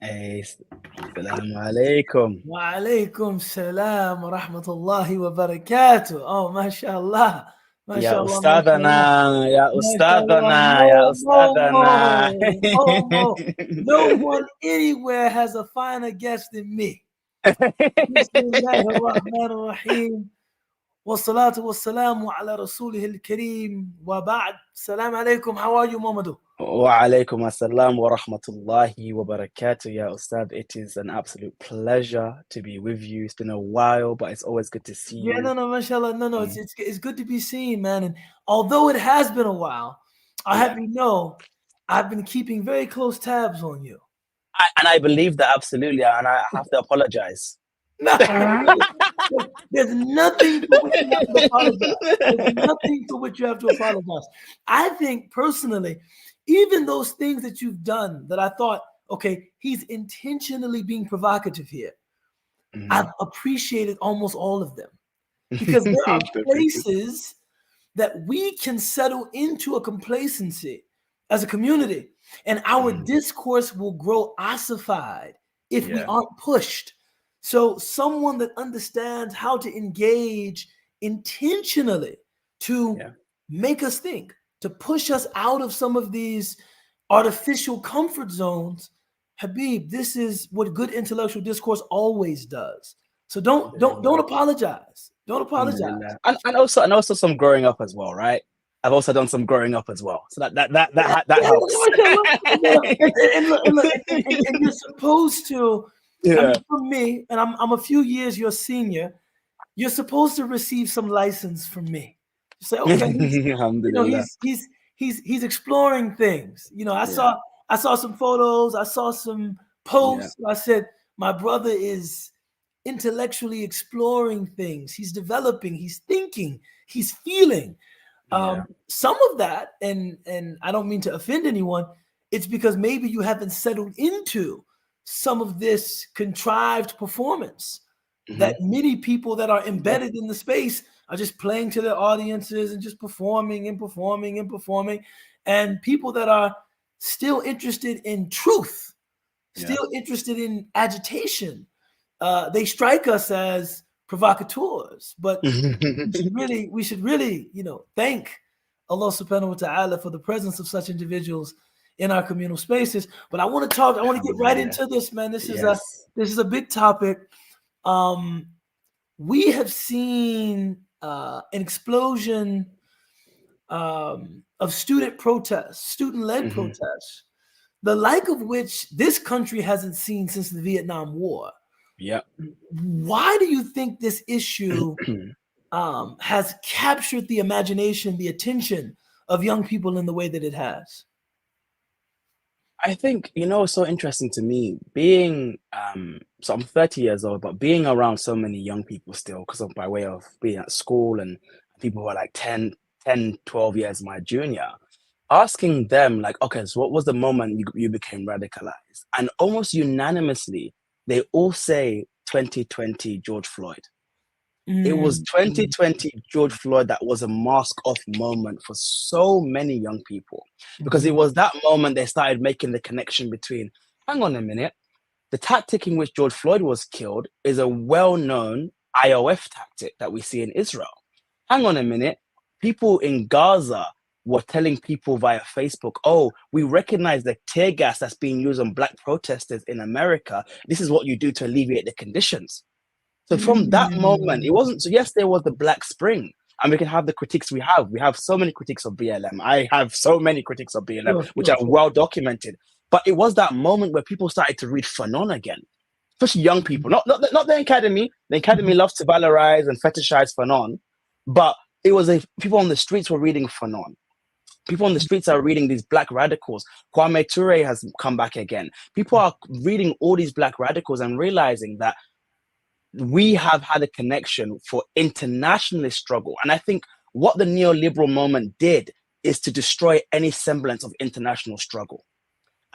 Hey, Assalamu alaikum. Wa alaikum salam wa rahmatullahi wa barakatuh. Oh, mashallah. Ya Mashallah, Ustadhana, mashallah. ya Mashallah. Ustadhana, ya Mo, mo, Ustadhana. mo. Mo, mo. No one anywhere has a finer guest than me. Bismillahir Rahmanir Rahim. والصلاة والسلام على رسوله الكريم وبعد. السلام عليكم. How are you, Momodou? Wa alaikum assalam wa rahmatullahi wa barakatuh, ya Ustad. It is an absolute pleasure to be with you. It's been a while, but it's always good to see Yeah, you. no, mashallah. No, Mm, it's good to be seen, man. And although it has been a while, I yeah. have you know, I've been keeping very close tabs on you. And I believe that absolutely, and I have to apologize. No, there's nothing for which you have to apologize. There's nothing for which you have to apologize. I think personally, even those things that you've done that I thought, okay, he's intentionally being provocative here. I've appreciated almost all of them because there are places that we can settle into a complacency as a community, and our discourse will grow ossified if we Yeah, aren't pushed. So, someone that understands how to engage intentionally to yeah. make us think, to push us out of some of these artificial comfort zones. Habib, this is what good intellectual discourse always does. So don't Alhamdulillah. apologize. Don't apologize. Alhamdulillah. And also some growing up as well, right? I've also done some growing up as well. So that Yeah, helps. and you're supposed to. I Yeah. mean, for me, and I'm a few years your senior. You're supposed to receive some license from me. You say, okay, Alhamdulillah. he's exploring things. Yeah. I saw some photos. I saw some Yeah. posts. I said, my brother is intellectually exploring things. He's developing. He's thinking. He's feeling. Yeah. Some of that, and I don't mean to offend anyone, it's because maybe you haven't settled into some of this contrived performance that many people that are embedded in the space are just playing to their audiences and just performing and performing and performing. And people that are still interested in truth, Yeah. still interested in agitation, they strike us as provocateurs. But we should really, thank Allah subhanahu wa ta'ala for the presence of such individuals in our communal spaces. But I want to get right Alhamdulillah. into this, man. Yes. This is a big topic. We have seen an explosion of student protests, student-led protests, the like of which this country hasn't seen since the Vietnam War. Yeah. Why do you think this issue has captured the imagination, the attention of young people in the way that it has? I think, it's so interesting to me being, so I'm 30 years old, but being around so many young people still, because of by way of being at school and people who are like 12 years my junior, asking them like, okay, so what was the moment you became radicalized? And almost unanimously, they all say 2020 George Floyd. It was 2020 George Floyd that was a mask off moment for so many young people, because it was that moment they started making the connection between, hang on a minute, the tactic in which George Floyd was killed is a well-known IOF tactic that we see in Israel. Hang on a minute, people in Gaza were telling people via Facebook, oh, we recognize the tear gas that's being used on black protesters in America. This is what you do to alleviate the conditions. So from that moment, it wasn't, so yes, there was the Black Spring, and we can have the critiques we have. We have so many critiques of BLM. I have so many critiques of BLM, which are well documented. But it was that moment where people started to read Fanon again, especially young people, not the academy. The academy loves to valorize and fetishize Fanon, but it was people on the streets were reading Fanon. People on the streets are reading these black radicals. Kwame Ture has come back again. People are reading all these black radicals and realizing that we have had a connection for internationalist struggle. And I think what the neoliberal moment did is to destroy any semblance of international struggle.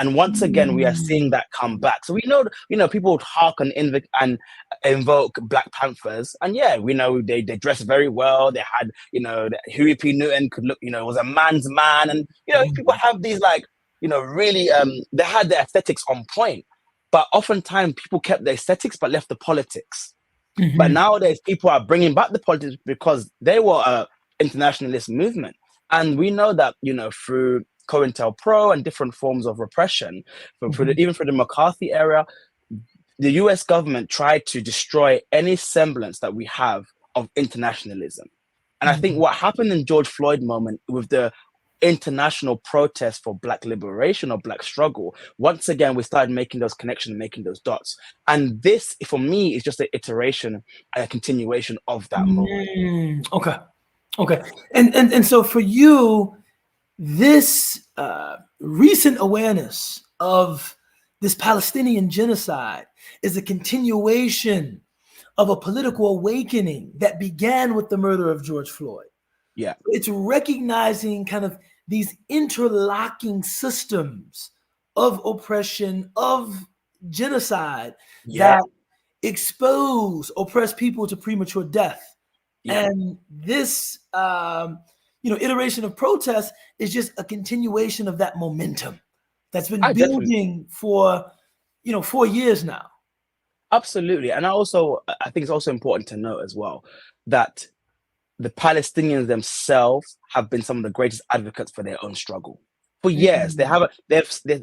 And once again, we are seeing that come back. So we know, people would hark and invoke Black Panthers. And yeah, we know they dress very well. They had, Huey P. Newton could look, was a man's man. And, people have these really, they had their aesthetics on point. but oftentimes people kept the aesthetics but left the politics. But Mhm. nowadays, people are bringing back the politics because they were a internationalist movement. And we know that, through COINTELPRO and different forms of repression, Mhm. even for the McCarthy era, the US government tried to destroy any semblance that we have of internationalism. And I think Mhm. what happened in George Floyd moment with the international protest for Black liberation or Black struggle, once again, we started making those connections, making those dots. And this, for me, is just an iteration and a continuation of that moment. Okay. Okay. And so for you, this recent awareness of this Palestinian genocide is a continuation of a political awakening that began with the murder of George Floyd. Yeah. It's recognizing kind of these interlocking systems of oppression, of genocide Yeah. that expose oppressed people to premature death. Yeah. And this, iteration of protest is just a continuation of that momentum that's been I definitely, building for, 4 years now. absolutely. And I think it's also important to note as well that the Palestinians themselves have been some of the greatest advocates for their own struggle. For years, they Mm. have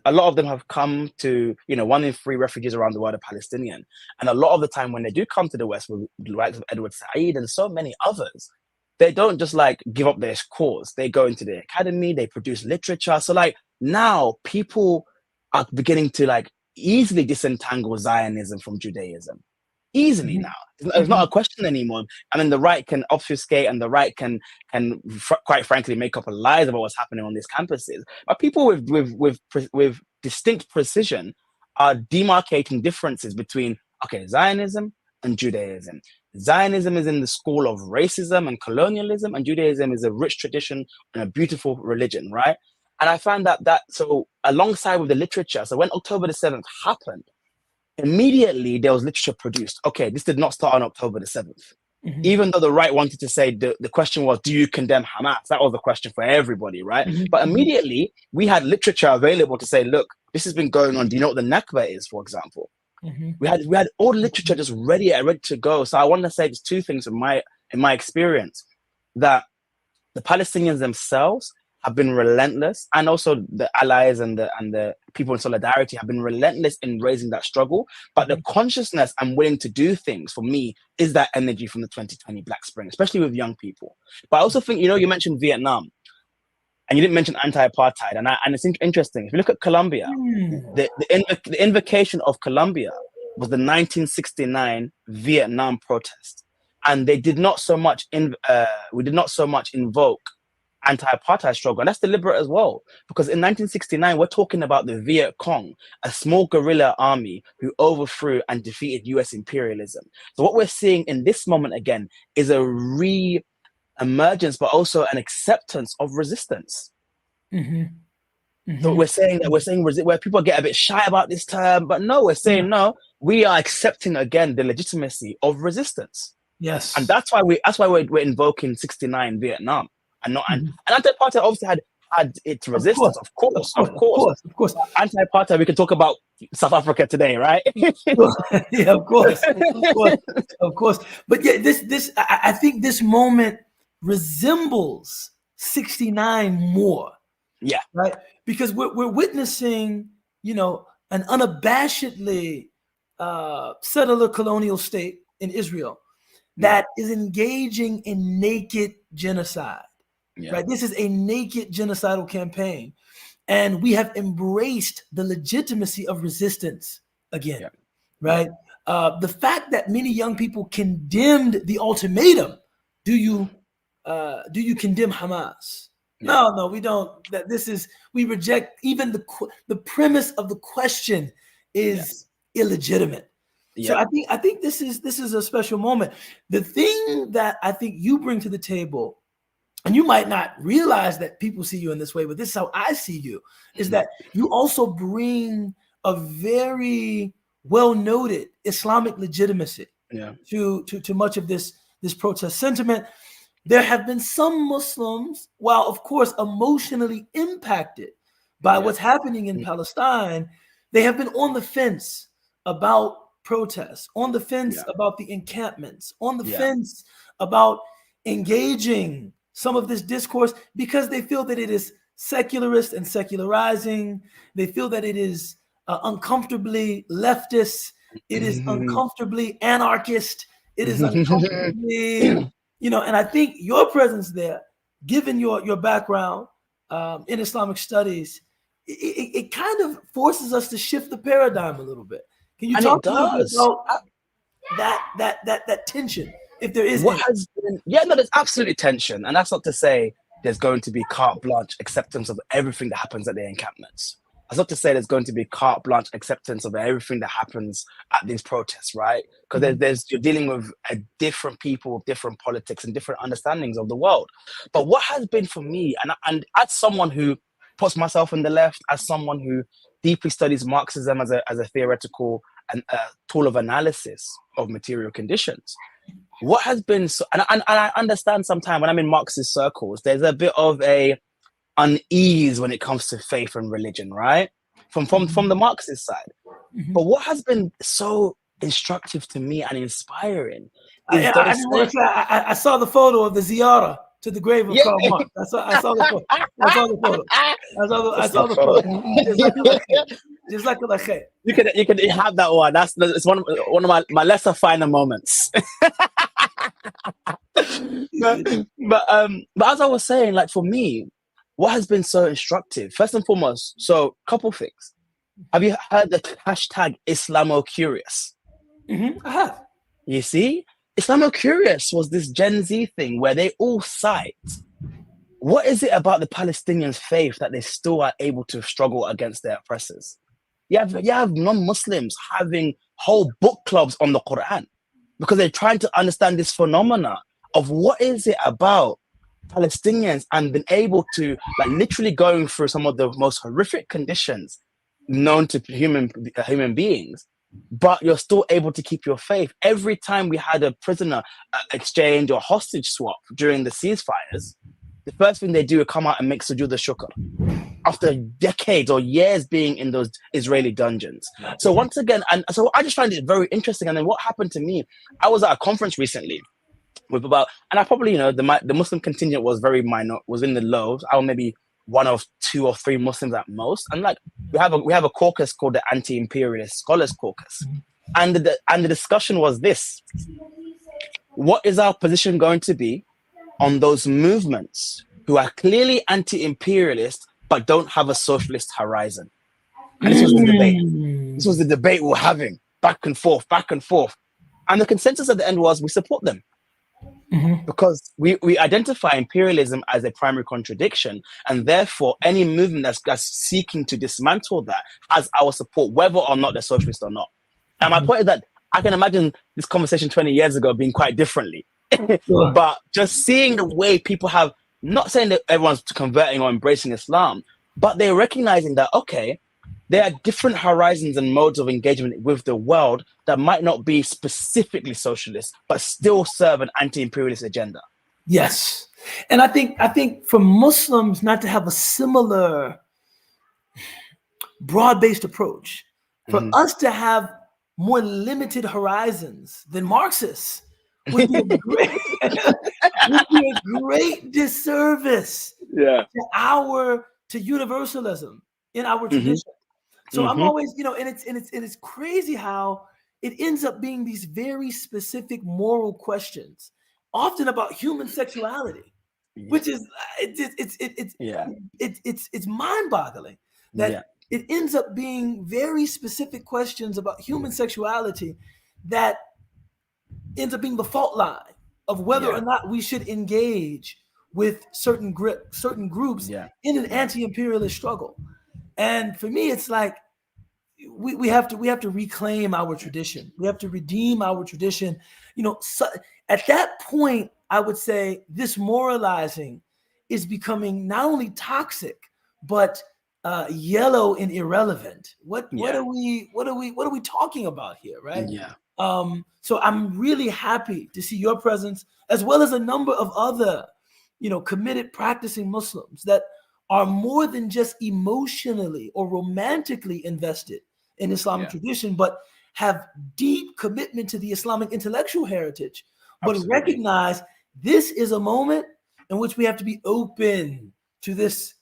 a lot of them have come to, 1 in 3 refugees around the world are Palestinian. And a lot of the time when they do come to the West, with the likes of Edward Said and so many others, they don't just like give up their cause. They go into the academy, they produce literature. So like now people are beginning to like easily disentangle Zionism from Judaism easily Mhm. now. It's not Mhm. a question anymore. I mean, the right can obfuscate and the right can quite frankly make up lies about what's happening on these campuses. But people with distinct precision are demarcating differences between Zionism and Judaism. Zionism is in the school of racism and colonialism, and Judaism is a rich tradition and a beautiful religion, right? And I found that so alongside with the literature, so when October the 7th happened, immediately there was literature produced. Okay, this did not start on October the 7th. Mhm. Even though the right wanted to say the question was, do you condemn Hamas? That was the question for everybody, right? Mhm. But Mhm. immediately we had literature available to say, look, this has been going on. Do you know what the Nakba is, for example? Mhm. We had all the literature just ready to go. So I want to say just two things in my experience, that the Palestinians themselves have been relentless, and also the allies and the people in solidarity have been relentless in raising that struggle. But the Mhm. consciousness and willing to do things for me is that energy from the 2020 Black Spring, especially with young people. But I also think, you mentioned Vietnam and you didn't mention anti-apartheid, and it's interesting. If you look at Colombia, Mm. the invocation of Colombia was the 1969 Vietnam protest, and they did not so much we did not so much invoke anti-apartheid struggle, and that's deliberate as well, because in 1969 we're talking about the Viet Cong, a small guerrilla army who overthrew and defeated US imperialism. So what we're seeing in this moment again is a re-emergence, but also an acceptance of resistance. Mhm. So Mhm. we're saying where people get a bit shy about this term, but no, we're Yeah. saying no, we are accepting again the legitimacy of resistance. And Yes. that's why we're invoking 69 Vietnam, and not and, Mhm. and anti-apartheid obviously had its Of course. resistance, of Of course, course. of Of course. course. Of course. Anti-apartheid, we can talk about South Africa today, right? Yeah, of course, of course, of course. But yeah, I think this moment resembles '69 more, Yeah, right? Because we're witnessing, an unabashedly settler colonial state in Israel yeah, that is engaging in naked genocide, yeah, right? This is a naked genocidal campaign, and we have embraced the legitimacy of resistance again, yeah, yeah, right? The fact that many young people condemned the ultimatum, do you condemn Hamas? yeah, No, no, we don't. That this is we reject even the premise of the question is yes, illegitimate. So yeah, I think this is a special moment. The thing that I think you bring to the table, and you might not realize that people see you in this way, but this is how I see you, is mhm, that you also bring a very well-noted Islamic legitimacy yeah, to much of this protest sentiment. There have been some Muslims, while of course emotionally impacted by yeah, what's happening in mm, Palestine, they have been on the fence. about protests, on the fence Yeah. about the encampments, on the Yeah. fence about engaging some of this discourse because they feel that it is secularist and secularizing. They feel that it is uncomfortably leftist. It is uncomfortably anarchist. It is uncomfortably, and I think your presence there, given your background in Islamic studies, it kind of forces us to shift the paradigm a little bit. Can you And talk it a little bit does. about that tension, if there is What any? has been, yeah, no, there's absolutely tension. And that's not to say there's going to be carte blanche acceptance of everything that happens at the encampments. That's not to say there's going to be carte blanche acceptance of everything that happens at these protests, right? Because there's you're dealing with different people, different politics, and different understandings of the world. But what has been for me, and as someone who puts myself in the left, as someone who deeply studies Marxism as a theoretical and tool of analysis of material conditions, what has been so, and I understand sometimes when I'm in Marxist circles, there's a bit of a unease when it comes to faith and religion, right? From the Marxist side. But what has been so instructive to me and inspiring is I those just want things. to say I saw the photo of the ziyara to the grave of Yeah. Karl Marx. I saw the photo. I saw the photo. I saw the photo. Just like You can have that one. It's one of my lesser finer moments. but as I was saying, like for me, what has been so instructive, first and foremost, so couple things. Have you heard the hashtag Islamocurious? I have. You see, Islamocurious was this Gen Z thing where they all cite what is it about the Palestinians' faith that they still are able to struggle against their oppressors. You have non-Muslims having whole book clubs on the Quran because they're trying to understand this phenomena of what is it about Palestinians and been able to, like, literally going through some of the most horrific conditions known to human beings, but you're still able to keep your faith. Every time we had a prisoner exchange or hostage swap during the ceasefires, the first thing they do is come out and make sujood al-shukr after decades or years being in those Israeli dungeons. So once again, and so I just find it very interesting. And then what happened to me, I was at a conference recently with about, and I probably, the Muslim contingent was very minor, was in the lows. I was maybe one of 2 or 3 Muslims at most. And like, we have a caucus called the Anti-Imperialist Scholars Caucus. And the discussion was this: what is our position going to be on those movements who are clearly anti-imperialist but don't have a socialist horizon? And this was the debate. This was the debate we were having, back and forth, back and forth. And the consensus at the end was we support them. Because we identify imperialism as a primary contradiction, and therefore any movement that's seeking to dismantle that has our support, whether or not they're socialist or not. And my point is that I can imagine this conversation 20 years ago being quite differently. But just seeing the way people have, not saying that everyone's converting or embracing Islam, but they're recognizing that, okay, there are different horizons and modes of engagement with the world that might not be specifically socialist, but still serve an anti-imperialist agenda. Yes. And I think for Muslims not to have a similar broad-based approach, for us to have more limited horizons than Marxists would be a great disservice to universalism in our tradition. So I'm always, and it's crazy how it ends up being these very specific moral questions, often about human sexuality, which is it's mind-boggling that it ends up being very specific questions about human sexuality that ends up being the fault line of whether or not we should engage with certain groups in an anti-imperialist struggle. And for me, it's like we have to reclaim our tradition. We have to redeem our tradition. So at that point, I would say this moralizing is becoming not only toxic but yellow and irrelevant. What are we talking about here, right? So I'm really happy to see your presence, as well as a number of other, committed practicing Muslims that are more than just emotionally or romantically invested in Islamic tradition, but have deep commitment to the Islamic intellectual heritage, but Absolutely. recognize this is a moment in which we have to be open to this,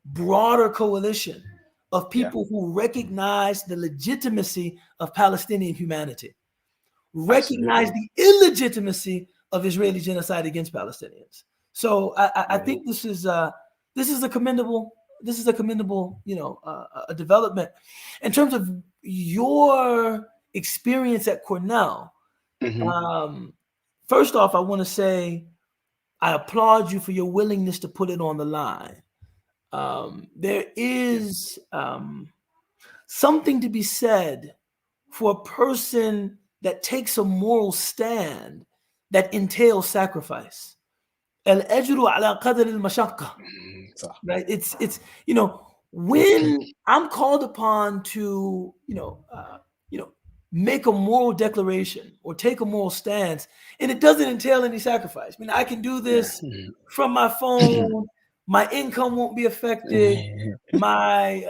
broader coalition of people who recognize the legitimacy of Palestinian humanity, recognize the illegitimacy of Israeli genocide against Palestinians. So I think this is a commendable a development. In terms of your experience at Cornell, first off, I want to say I applaud you for your willingness to put it on the line. There is something to be said for a person that takes a moral stand that entails sacrifice. Al-ajru ala qadr al-mashaqqa. Right? It's when I'm called upon to make a moral declaration or take a moral stance, and it doesn't entail any sacrifice. I mean, I can do this from my phone. My income won't be affected. My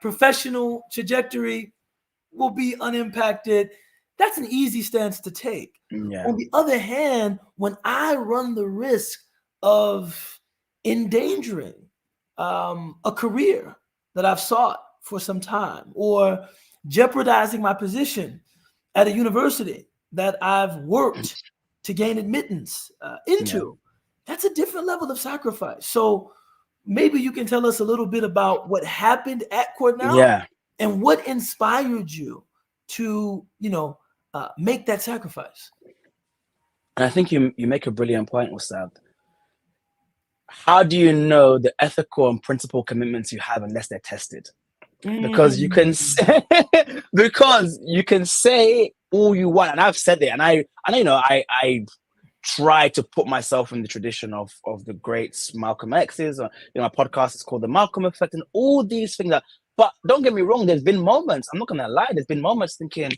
professional trajectory will be unimpacted. That's an easy stance to take. On the other hand, when I run the risk of endangering a career that I've sought for some time, or jeopardizing my position at a university that I've worked to gain admittance into, that's a different level of sacrifice. So maybe you can tell us a little bit about what happened at Cornell and what inspired you to, make that sacrifice. And I think you make a brilliant point, Ustadh. How do you know the ethical and principle commitments you have unless they're tested? Because you can say, all you want, and I've said it, and I try to put myself in the tradition of the greats Malcolm X's, or my podcast is called The Malcolm Effect, and all these things. But don't get me wrong, there's been moments, I'm not gonna lie, there's been moments thinking,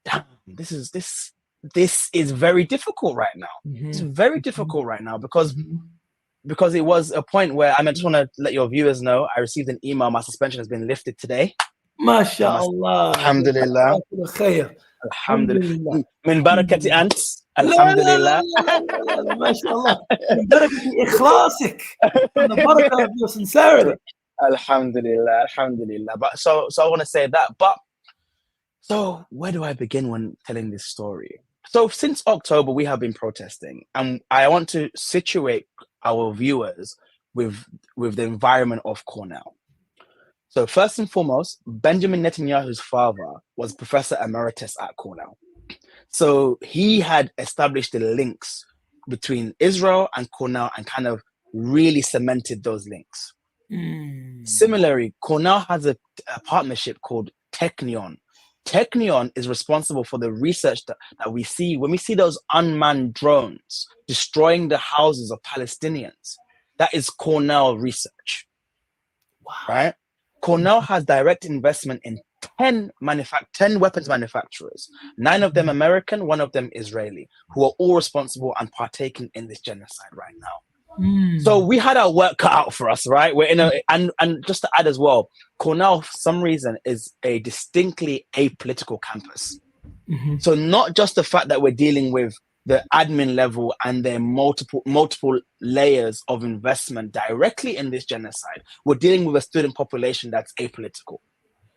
damn, this is very difficult right now. It's very difficult right now because it was a point where I just want to let your viewers know I received an email. My suspension has been lifted today. MashaAllah. Alhamdulillah. Alhamdulillah. Min barakati ant. Alhamdulillah. MashaAllah. Min barakati ikhlasik. From the barakah of your sincerity. Alhamdulillah. Alhamdulillah. But so I want to say that. But so where do I begin when telling this story? So since October, we have been protesting, and I want to situate our viewers with the environment of Cornell. So first and foremost, Benjamin Netanyahu's father was Professor Emeritus at Cornell. So he had established the links between Israel and Cornell and kind of really cemented those links. Similarly, Cornell has a partnership called Technion. Technion is responsible for the research that we see when we see those unmanned drones destroying the houses of Palestinians. That is Cornell research. Wow. Right? Cornell has direct investment in 10 weapons manufacturers, 9 of them American, 1 of them Israeli, who are all responsible and partaking in this genocide right now. So we had our work cut out for us, right? We're in and just to add as well, Cornell, for some reason, is a distinctly apolitical campus. So not just the fact that we're dealing with the admin level and their multiple layers of investment directly in this genocide, we're dealing with a student population that's apolitical.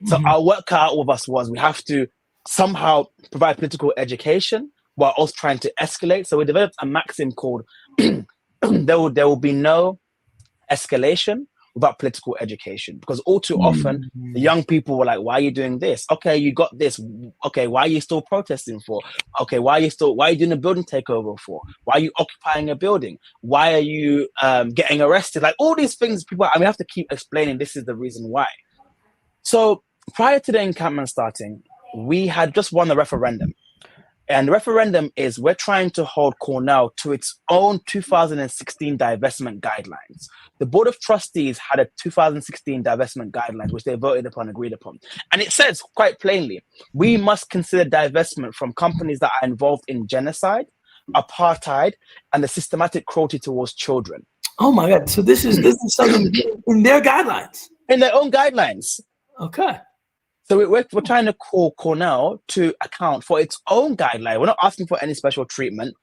So our work cut out with us was we have to somehow provide political education while also trying to escalate. So we developed a maxim called there will be no escalation without political education, because all too often the young people were like, why are you doing this? Okay, you got this. Okay, why are you still protesting for? Okay, why are you doing a building takeover for? Why are you occupying a building? Why are you getting arrested? Like all these things, we have to keep explaining this is the reason why. So prior to the encampment starting, we had just won the referendum. And the referendum is we're trying to hold Cornell to its own 2016 divestment guidelines. The Board of Trustees had a 2016 divestment guidelines, which they voted upon, agreed upon. And it says quite plainly, we must consider divestment from companies that are involved in genocide, apartheid, and the systematic cruelty towards children. Oh my God. So this is something in their guidelines. In their own guidelines. Okay. So we're trying to call Cornell to account for its own guideline. We're not asking for any special treatment,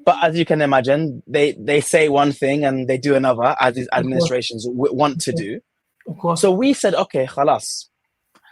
but as you can imagine, they say one thing and they do another, as these Of course, administrations want to do. of course. So we said, okay, khalas.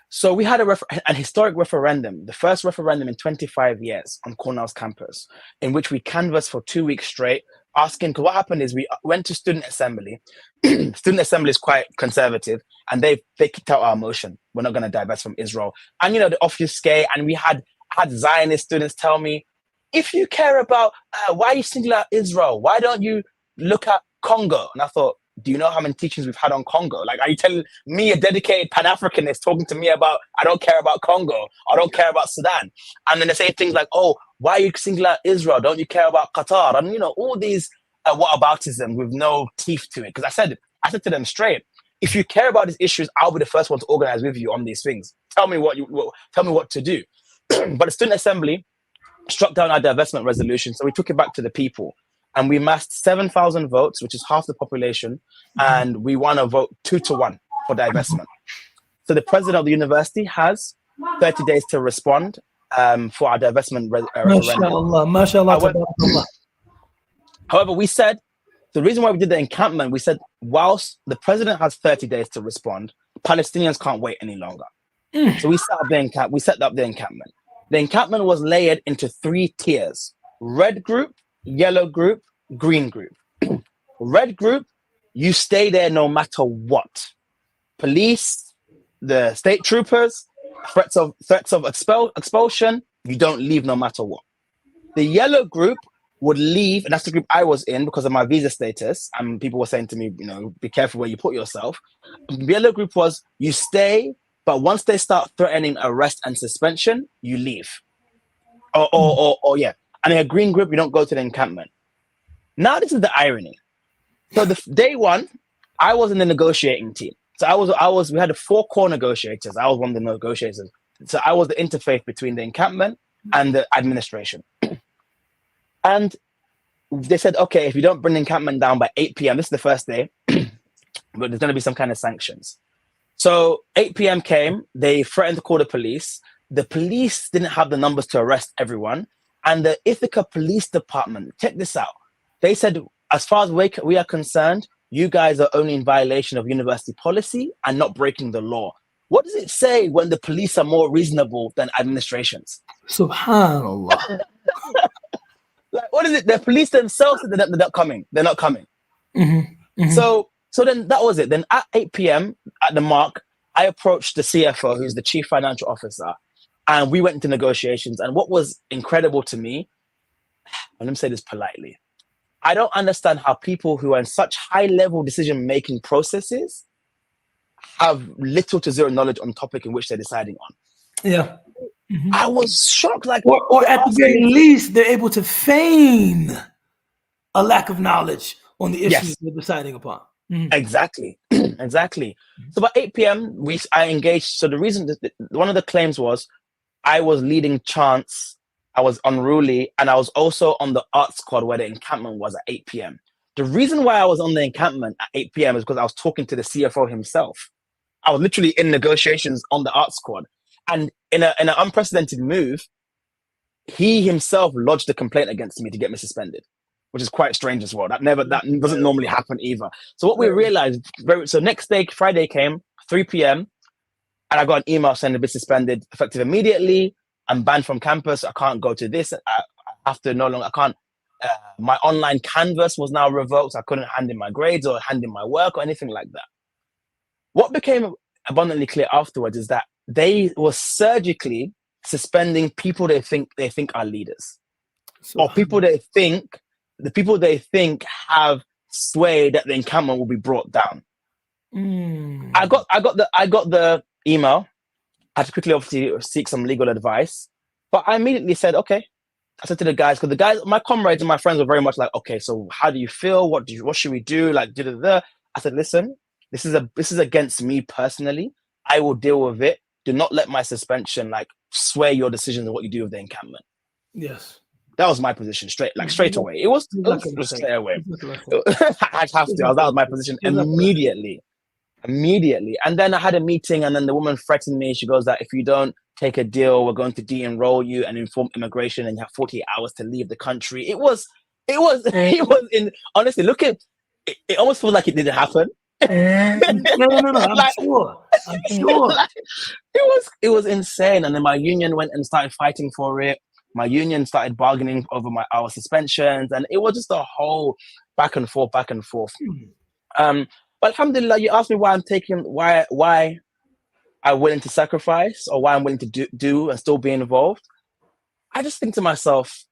So we had an historic referendum, the first referendum in 25 years on Cornell's campus, in which we canvassed for 2 weeks straight, asking, because what happened is we went to student assembly. Student assembly is quite conservative, and they kicked out our motion. We're not going to divest from Israel. And, the obfuscate, and we had Zionist students tell me, if you care about why you single out Israel, why don't you look at Congo? And I thought, do you know how many teachings we've had on Congo? Like, are you telling me, a dedicated Pan-Africanist, talking to me about, I don't care about Congo, I don't care about Sudan? And then they say things like, oh, why you single out Israel? Don't you care about Qatar? And, all these whataboutism with no teeth to it. Because I said to them straight, if you care about these issues, I'll be the first one to organize with you on these things. Tell me what to do. But the student assembly struck down our divestment resolution, so we took it back to the people. And we amassed 7,000 votes, which is half the population, and we won a vote 2-1 for divestment. So the president of the university has 30 days to respond for our divestment referendum. MashaAllah. However, we said, the reason why we did the encampment, we said, whilst the president has 30 days to respond, Palestinians can't wait any longer. So we set up the encampment. The encampment was layered into 3 tiers: red group, yellow group, green group. Red group, you stay there no matter what. Police, the state troopers, threats of expulsion, you don't leave no matter what. The yellow group would leave, and that's the group I was in because of my visa status, and people were saying to me, be careful where you put yourself. The yellow group was, you stay, but once they start threatening arrest and suspension, you leave. Yeah. And in a green group, you don't go to the encampment. Now, this is the irony. So day one, I was in the negotiating team. So we had 4 core negotiators. I was one of the negotiators. So I was the interface between the encampment and the administration. And they said, okay, if you don't bring the encampment down by 8 p.m., this is the first day, but there's going to be some kind of sanctions. So 8 p.m. came, they threatened to call the police. The police didn't have the numbers to arrest everyone. And the Ithaca Police Department, check this out. They said, as far as we are concerned, you guys are only in violation of university policy and not breaking the law. What does it say when the police are more reasonable than administrations? Subhanallah. Like, what is it? The police themselves said they're not coming. They're not coming. Mm-hmm. Mm-hmm. So then that was it. Then at 8 p.m. at the mark, I approached the CFO, who's the chief financial officer, and we went into negotiations. And what was incredible to me, and let me say this politely, I don't understand how people who are in such high-level decision-making processes have little to zero knowledge on the topic in which they're deciding on. Yeah. Mm-hmm. I was shocked. Like, or at the very least, they're able to feign a lack of knowledge on the issues they're deciding upon. Mm-hmm. Exactly. So by 8 p.m., I engaged. So the reason, one of the claims was I was leading chants, I was unruly, and I was also on the art squad where the encampment was at 8 p.m. The reason why I was on the encampment at 8 p.m. is because I was talking to the CFO himself. I was literally in negotiations on the art squad. And in an unprecedented move, he himself lodged a complaint against me to get me suspended, which is quite strange as well. That doesn't normally happen either. So what we realized, so next day, Friday came, 3 p.m., and I got an email saying I've been suspended effective immediately. I'm banned from campus. I can't go to this. I have to no longer, I can't, my online canvas was now revoked. I couldn't hand in my grades or hand in my work or anything like that. What became abundantly clear afterwards is that they were surgically suspending people they think are leaders, or people they think have sway that the encampment will be brought down. I got the email. I had to quickly obviously seek some legal advice, but I immediately said, okay. I said to the guys, because my comrades and my friends were very much like, okay, so how do you feel? What should we do? Like, I said, listen, this is against me personally. I will deal with it. Do not let my suspension sway your decisions on what you do with the encampment. Yes. That was my position straight away. It was straight away. I'd have to. That was my position immediately. immediately. And then I had a meeting, and then the woman threatened me. She goes that if you don't take a deal, we're going to de-enroll you and inform immigration, and you have 48 hours to leave the country. It was in honestly, look at it, it almost feels like it didn't happen. No. I'm Like, sure. I'm sure. like, it was insane. And then my union went and started fighting for it. My union started bargaining over our suspensions, and it was just a whole back and forth, back and forth. But alhamdulillah, you asked me why I'm willing to sacrifice, or why I'm willing to do and still be involved. I just think to myself,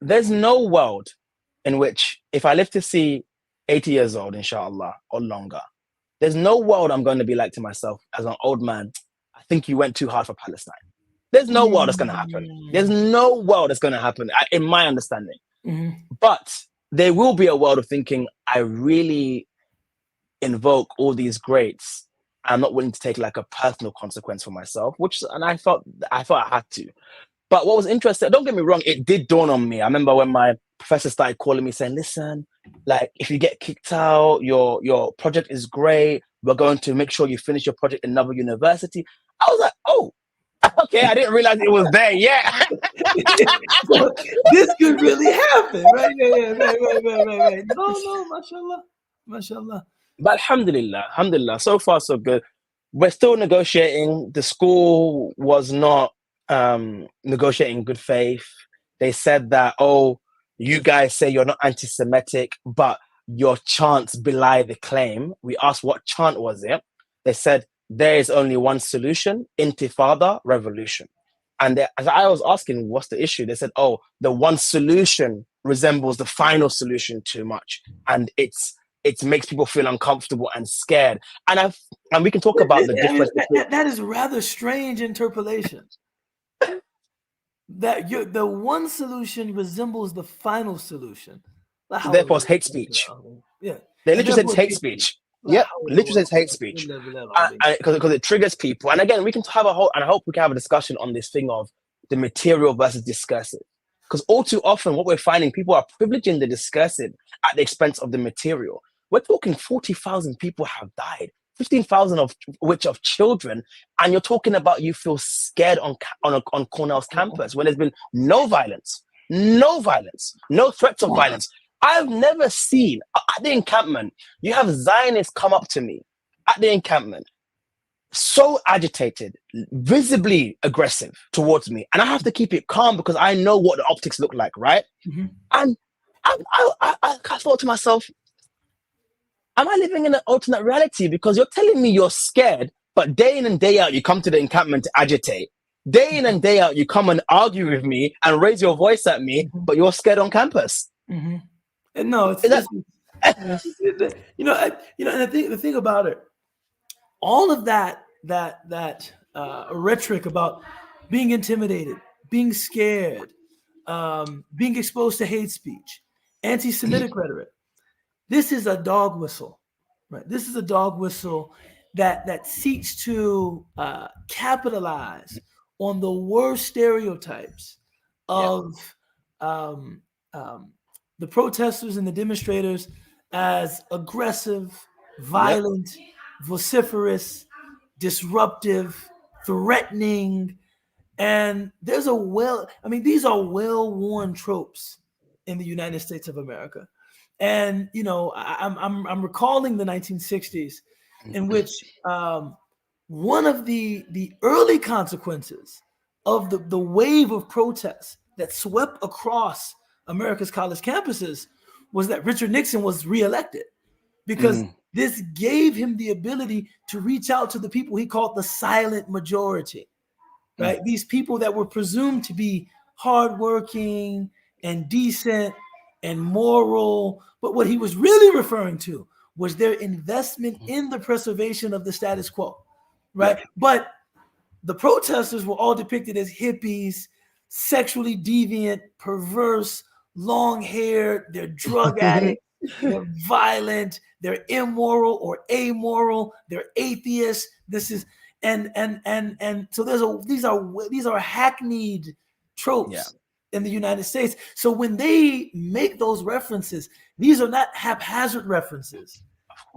there's no world in which, if I live to see 80 years old, inshallah, or longer, there's no world I'm going to be like to myself as an old man, I think you went too hard for Palestine. There's no world that's going to happen. There's no world that's going to happen, in my understanding. But there will be a world of thinking, I really invoke all these greats. I'm not willing to take like a personal consequence for myself, and I thought I had to. But what was interesting, don't get me wrong, it did dawn on me. I remember when my professor started calling me saying, listen, like if you get kicked out, your project is great. We're going to make sure you finish your project in another university. I was like, oh, okay, I didn't realize it was there yet. So this could really happen, right? Yeah, right. No, mashallah. But alhamdulillah, so far so good. We're still negotiating. The school was not negotiating in good faith. They said that, oh, you guys say you're not anti-Semitic, but your chants belie the claim. We asked what chant was it. They said there is only one solution: intifada, revolution. And as I was asking, what's the issue? They said, oh, the one solution resembles the final solution too much, and it makes people feel uncomfortable and scared. And we can talk about the difference. That is rather strange interpolation. That the one solution resembles the final solution. Therefore, it's hate speech. Yeah, they literally said it's hate speech. Yeah, literally says hate speech because it triggers people. And again, we can have and I hope we can have a discussion on this thing of the material versus discursive. Because all too often, what we're finding, people are privileging the discursive at the expense of the material. We're talking 40,000 people have died, 15,000 of which of children, and you're talking about you feel scared on Cornell's campus when there's been no violence, no threats of violence. I've never seen at the encampment, you have Zionists come up to me at the encampment, so agitated, visibly aggressive towards me. And I have to keep it calm because I know what the optics look like, right? And I thought to myself, am I living in an alternate reality? Because you're telling me you're scared, but day in and day out, you come to the encampment to agitate. Day in and day out, you come and argue with me and raise your voice at me, but you're scared on campus. No, it's you know, and the thing about it, all of that rhetoric about being intimidated, being scared, being exposed to hate speech, anti-Semitic rhetoric. This is a dog whistle, right? This is a dog whistle that seeks to capitalize on the worst stereotypes of the protesters and the demonstrators as aggressive, violent, vociferous, disruptive, threatening. And these are well-worn tropes in the United States of America. And I'm recalling the 1960s, in which one of the early consequences of the wave of protests that swept across America's college campuses was that Richard Nixon was reelected, because this gave him the ability to reach out to the people he called the silent majority, right? These people that were presumed to be hardworking and decent and moral, but what he was really referring to was their investment in the preservation of the status quo, right? But the protesters were all depicted as hippies, sexually deviant, perverse, long-haired, they're drug addicts, they're violent, they're immoral or amoral, they're atheists. This is and so these are hackneyed tropes in the United States. So when they make those references, these are not haphazard references.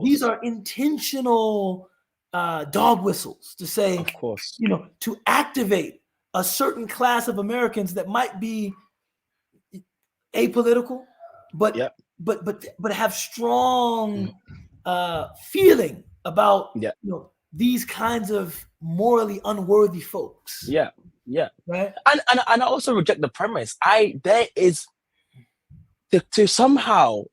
These are intentional dog whistles to say, Of course. to activate a certain class of Americans that might be apolitical, but Yeah. but have strong feeling about Yeah. these kinds of morally unworthy folks. Yeah. Yeah. Right. And I also reject the premise. There is to somehow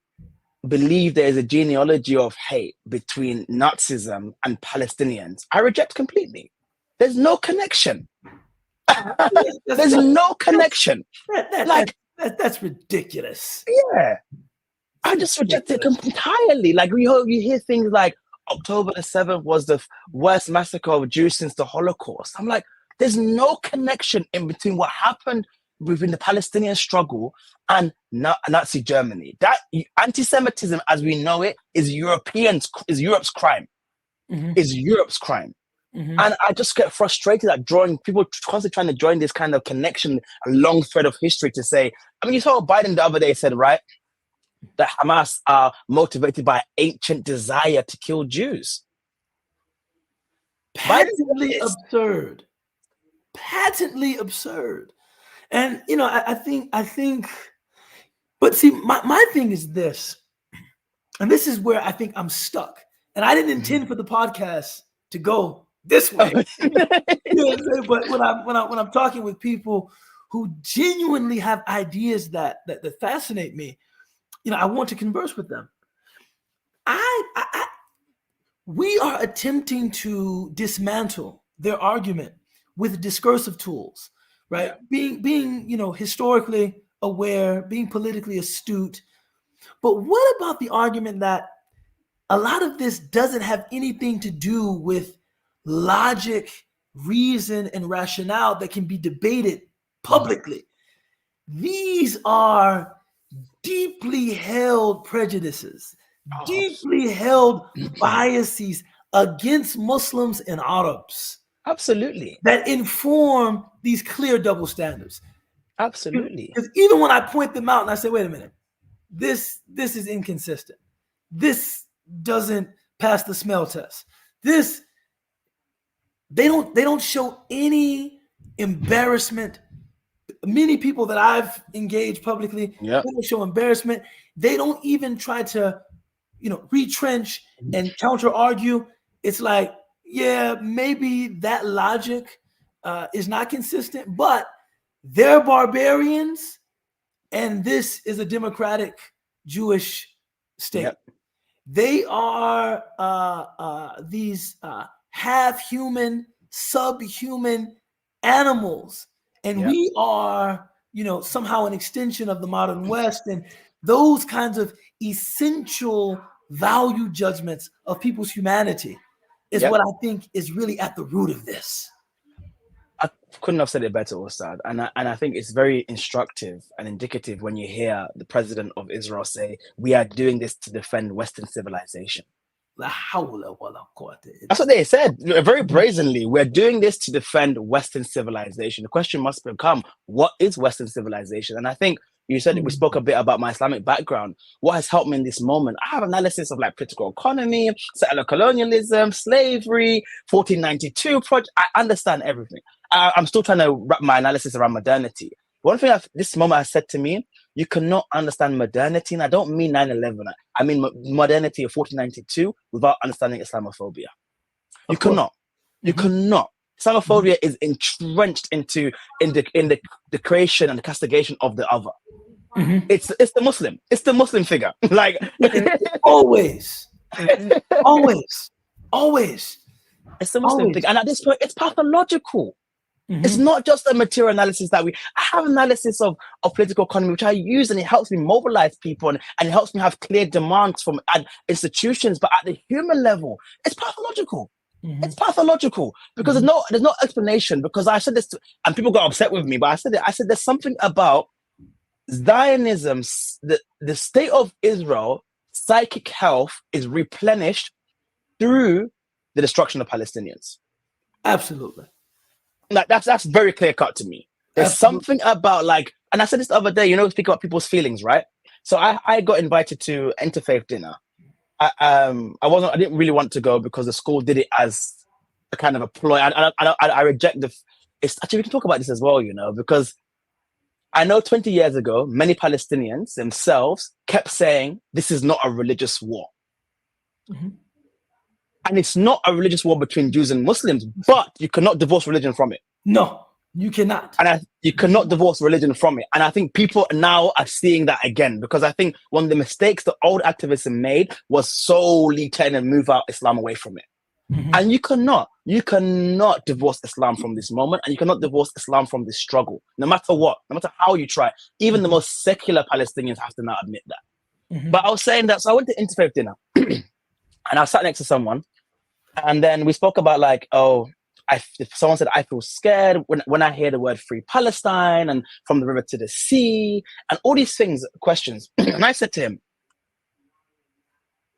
believe there is a genealogy of hate between Nazism and Palestinians. I reject completely. There's no connection. There's no connection. That's ridiculous. Yeah. I just reject it entirely. Like you hear things like October the 7th was the worst massacre of Jews since the Holocaust. I'm like, there's no connection in between what happened within the Palestinian struggle and Nazi Germany. That anti-Semitism, as we know it, is Europe's crime. Mm-hmm. Is Europe's crime. Mm-hmm. And I just get frustrated at people constantly trying to join this kind of connection, a long thread of history to say, I mean, you saw what Biden the other day said, right? That Hamas are motivated by ancient desire to kill Jews. Patently absurd. Patently absurd. And I think, but see, my thing is this, and this is where I think I'm stuck. And I didn't intend for the podcast to go this way. But when I'm talking with people who genuinely have ideas that fascinate me, I want to converse with them. We are attempting to dismantle their argument with discursive tools, right? Yeah. Being historically aware, being politically astute. But what about the argument that a lot of this doesn't have anything to do with logic, reason, and rationale that can be debated publicly? These are deeply held prejudices, deeply held biases against Muslims and Arabs. Absolutely. That inform these clear double standards. Absolutely. Because even when I point them out and I say, wait a minute, this is inconsistent. This doesn't pass the smell test. They don't show any embarrassment. Many people that I've engaged publicly, they don't show embarrassment. They don't even try to, retrench and counter argue. It's like, yeah, maybe that logic is not consistent, but they're barbarians, and this is a democratic Jewish state. Yep. They are these half-human, subhuman animals, and we are, somehow an extension of the modern West, and those kinds of essential value judgments of people's humanity is what I think is really at the root of this. I couldn't have said it better, Ustadh. And I think it's very instructive and indicative when you hear the president of Israel say, we are doing this to defend Western civilization. That's what they said, very brazenly. We're doing this to defend Western civilization. The question must become, what is Western civilization? And I think you said we spoke a bit about my Islamic background. What has helped me in this moment? I have analysis of political economy, settler colonialism, slavery, 1492 project. I understand everything. I'm still trying to wrap my analysis around modernity. One thing this moment has said to me, you cannot understand modernity, and I don't mean 9/11. I mean modernity of 1492 without understanding Islamophobia. You cannot. You cannot. Islamophobia is entrenched in the creation and the castigation of the other. It's the Muslim. It's the Muslim figure. Always. Always. It's the Muslim thing. And at this point, it's pathological. It's not just a material analysis I have analysis of political economy, which I use, and it helps me mobilize people and it helps me have clear demands from institutions. But at the human level, it's pathological. It's pathological because there's no explanation. Because I said this and people got upset with me, but I said there's something about Zionism, the state of Israel, psychic health is replenished through the destruction of Palestinians. Absolutely. That's very clear cut to me. There's something about and I said this the other day, speak about people's feelings, right? So I got invited to interfaith dinner. I didn't really want to go because the school did it as a kind of a ploy. I reject it's actually, we can talk about this as well, because I know 20 years ago, many Palestinians themselves kept saying this is not a religious war. Mm-hmm. And it's not a religious war between Jews and Muslims, but you cannot divorce religion from it. No, you cannot. And you cannot divorce religion from it. And I think people now are seeing that again, because I think one of the mistakes the old activism made was solely trying to move out Islam away from it. Mm-hmm. And you cannot divorce Islam from this moment, and you cannot divorce Islam from this struggle, no matter what, no matter how you try. Even the most secular Palestinians have to now admit that. Mm-hmm. But I was saying that, so I went to interfaith dinner, and I sat next to someone, and then we spoke about like, if someone said, I feel scared when I hear the word free Palestine and from the river to the sea and all these questions. And I said to him,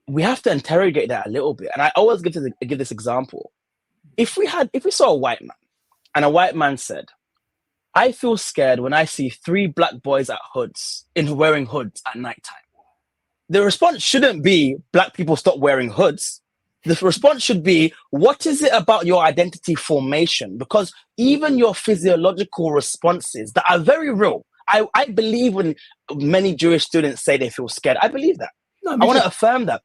we have to interrogate that a little bit. And I always give this example. If we saw a white man and a white man said, I feel scared when I see 3 black boys wearing hoods at nighttime. The response shouldn't be black people stop wearing hoods. The response should be, what is it about your identity formation? Because even your physiological responses that are very real. I believe when many Jewish students say they feel scared, I believe that. No, I want to affirm that.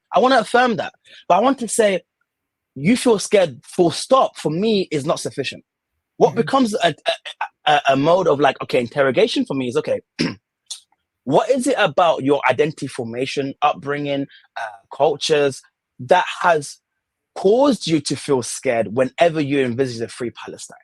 But I want to say, you feel scared, full stop, for me is not sufficient. What becomes a mode of like, okay, interrogation for me is, okay, what is it about your identity formation, upbringing, cultures that has caused you to feel scared whenever you envisage a free Palestine?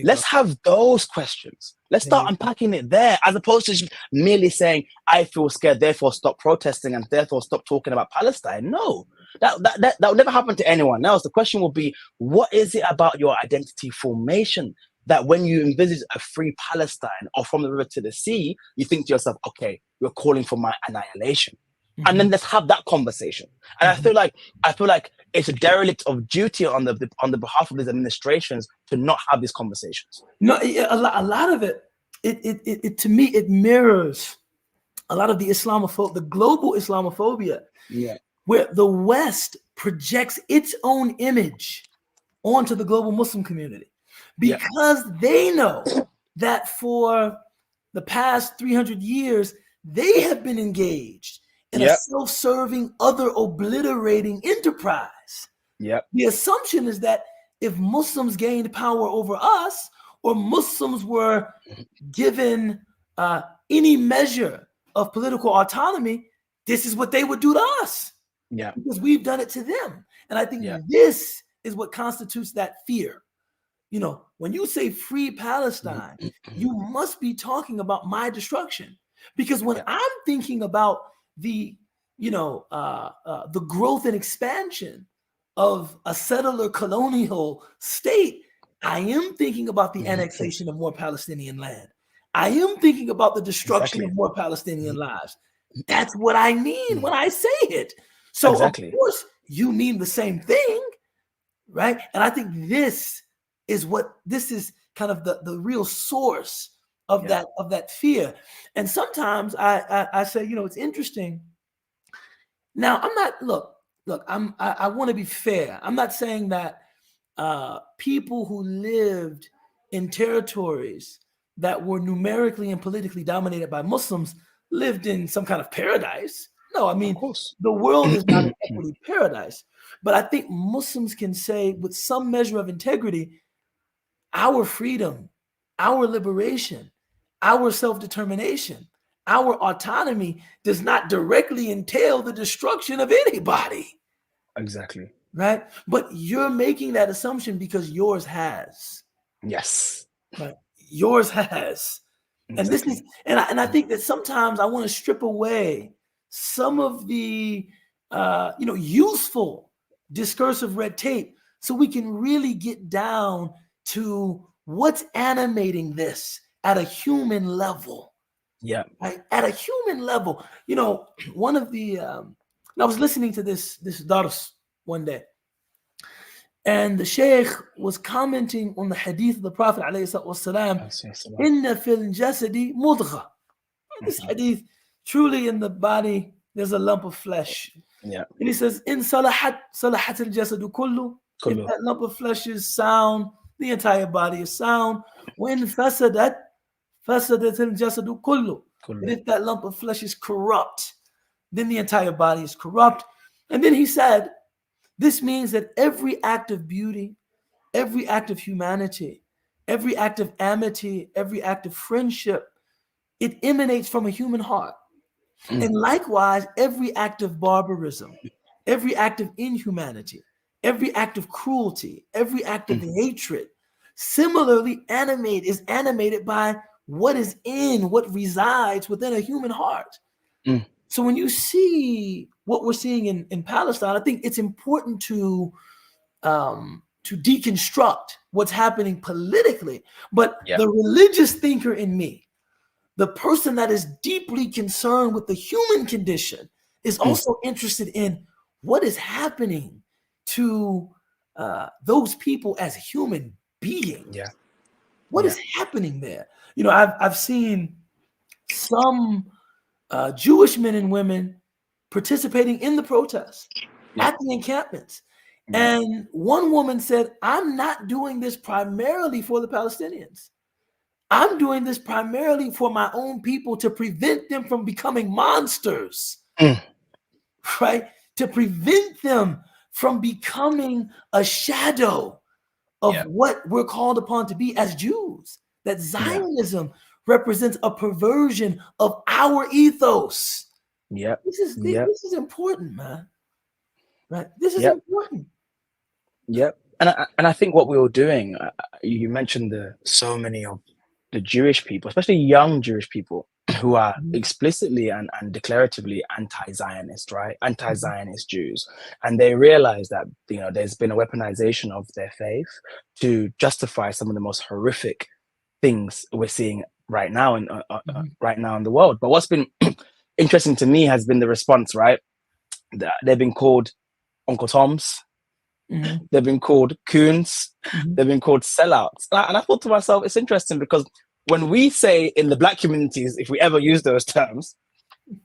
Let's have those questions. Let's start unpacking it there, as opposed to just merely saying, I feel scared, therefore stop protesting and therefore stop talking about Palestine. No, that will never happen to anyone else. The question will be, what is it about your identity formation that when you envisage a free Palestine or from the river to the sea, you think to yourself, okay, you're calling for my annihilation. Mm-hmm. And then let's have that conversation. And I feel like it's a derelict of duty on the behalf of these administrations to not have these conversations. No, a lot of it to me, it mirrors a lot of the global Islamophobia, where the West projects its own image onto the global Muslim community because they know that for the past 300 years, they have been engaged in a self-serving, other obliterating enterprise. The assumption is that if Muslims gained power over us, or Muslims were given any measure of political autonomy, this is what they would do to us. Because we've done it to them. And I think this is what constitutes that fear. When you say free Palestine, you must be talking about my destruction. Because when I'm thinking about the growth and expansion of a settler colonial state, I am thinking about the annexation of more Palestinian land. I am thinking about the destruction of more Palestinian lives. That's what I mean when I say it. So of course you mean the same thing, right? And I think this is kind of the real source of that fear. And sometimes I say, it's interesting. Now I'm not look. I want to be fair. I'm not saying that people who lived in territories that were numerically and politically dominated by Muslims lived in some kind of paradise. No, I mean, the world is not an equity paradise. But I think Muslims can say with some measure of integrity, our freedom, our liberation, our self-determination, our autonomy does not directly entail the destruction of anybody. Exactly. Right? But you're making that assumption because yours has. Yes. Right? Yours has. Exactly. And this is, and I think that sometimes I want to strip away some of the useful discursive red tape so we can really get down to what's animating this at a human level. Yeah. Right? At a human level. One of the I was listening to this dars one day, and the Sheikh was commenting on the hadith of the Prophet ﷺ, Inna fil jasadi mudgha. This hadith, truly in the body, there's a lump of flesh. Yeah. And he says, in salahat al-jasadu kullu, if Kullu. that lump of flesh is sound, the entire body is sound. When fasadat al-jasadu kullu, and Kullu. if that lump of flesh is corrupt, then the entire body is corrupt. And then he said, this means that every act of beauty, every act of humanity, every act of amity, every act of friendship, it emanates from a human heart. And likewise, every act of barbarism, every act of inhumanity, every act of cruelty, every act of hatred, similarly is animated by what resides within a human heart. So when you see what we're seeing in Palestine, I think it's important to deconstruct what's happening politically. But Yeah. the religious thinker in me, the person that is deeply concerned with the human condition, is also interested in what is happening to those people as human beings. Yeah. What is happening there? You know, I've seen some Jewish men and women participating in the protests at the encampments. And one woman said, I'm not doing this primarily for the Palestinians. I'm doing this primarily for my own people to prevent them from becoming monsters, right? To prevent them from becoming a shadow of what we're called upon to be as Jews. That Zionism represents a perversion of our ethos. Yep. This is important, man. Right? This is Yep. important. Yep. And I think what we were doing, you mentioned so many of the Jewish people, especially young Jewish people, who are explicitly and declaratively anti-Zionist, right? Anti-Zionist Jews. And they realize that, there's been a weaponization of their faith to justify some of the most horrific things we're seeing right now in the world. But what's been interesting to me has been the response, right? They've been called Uncle Toms. They've been called coons. They've been called sellouts. And I thought to myself, it's interesting because when we say in the Black communities, if we ever use those terms,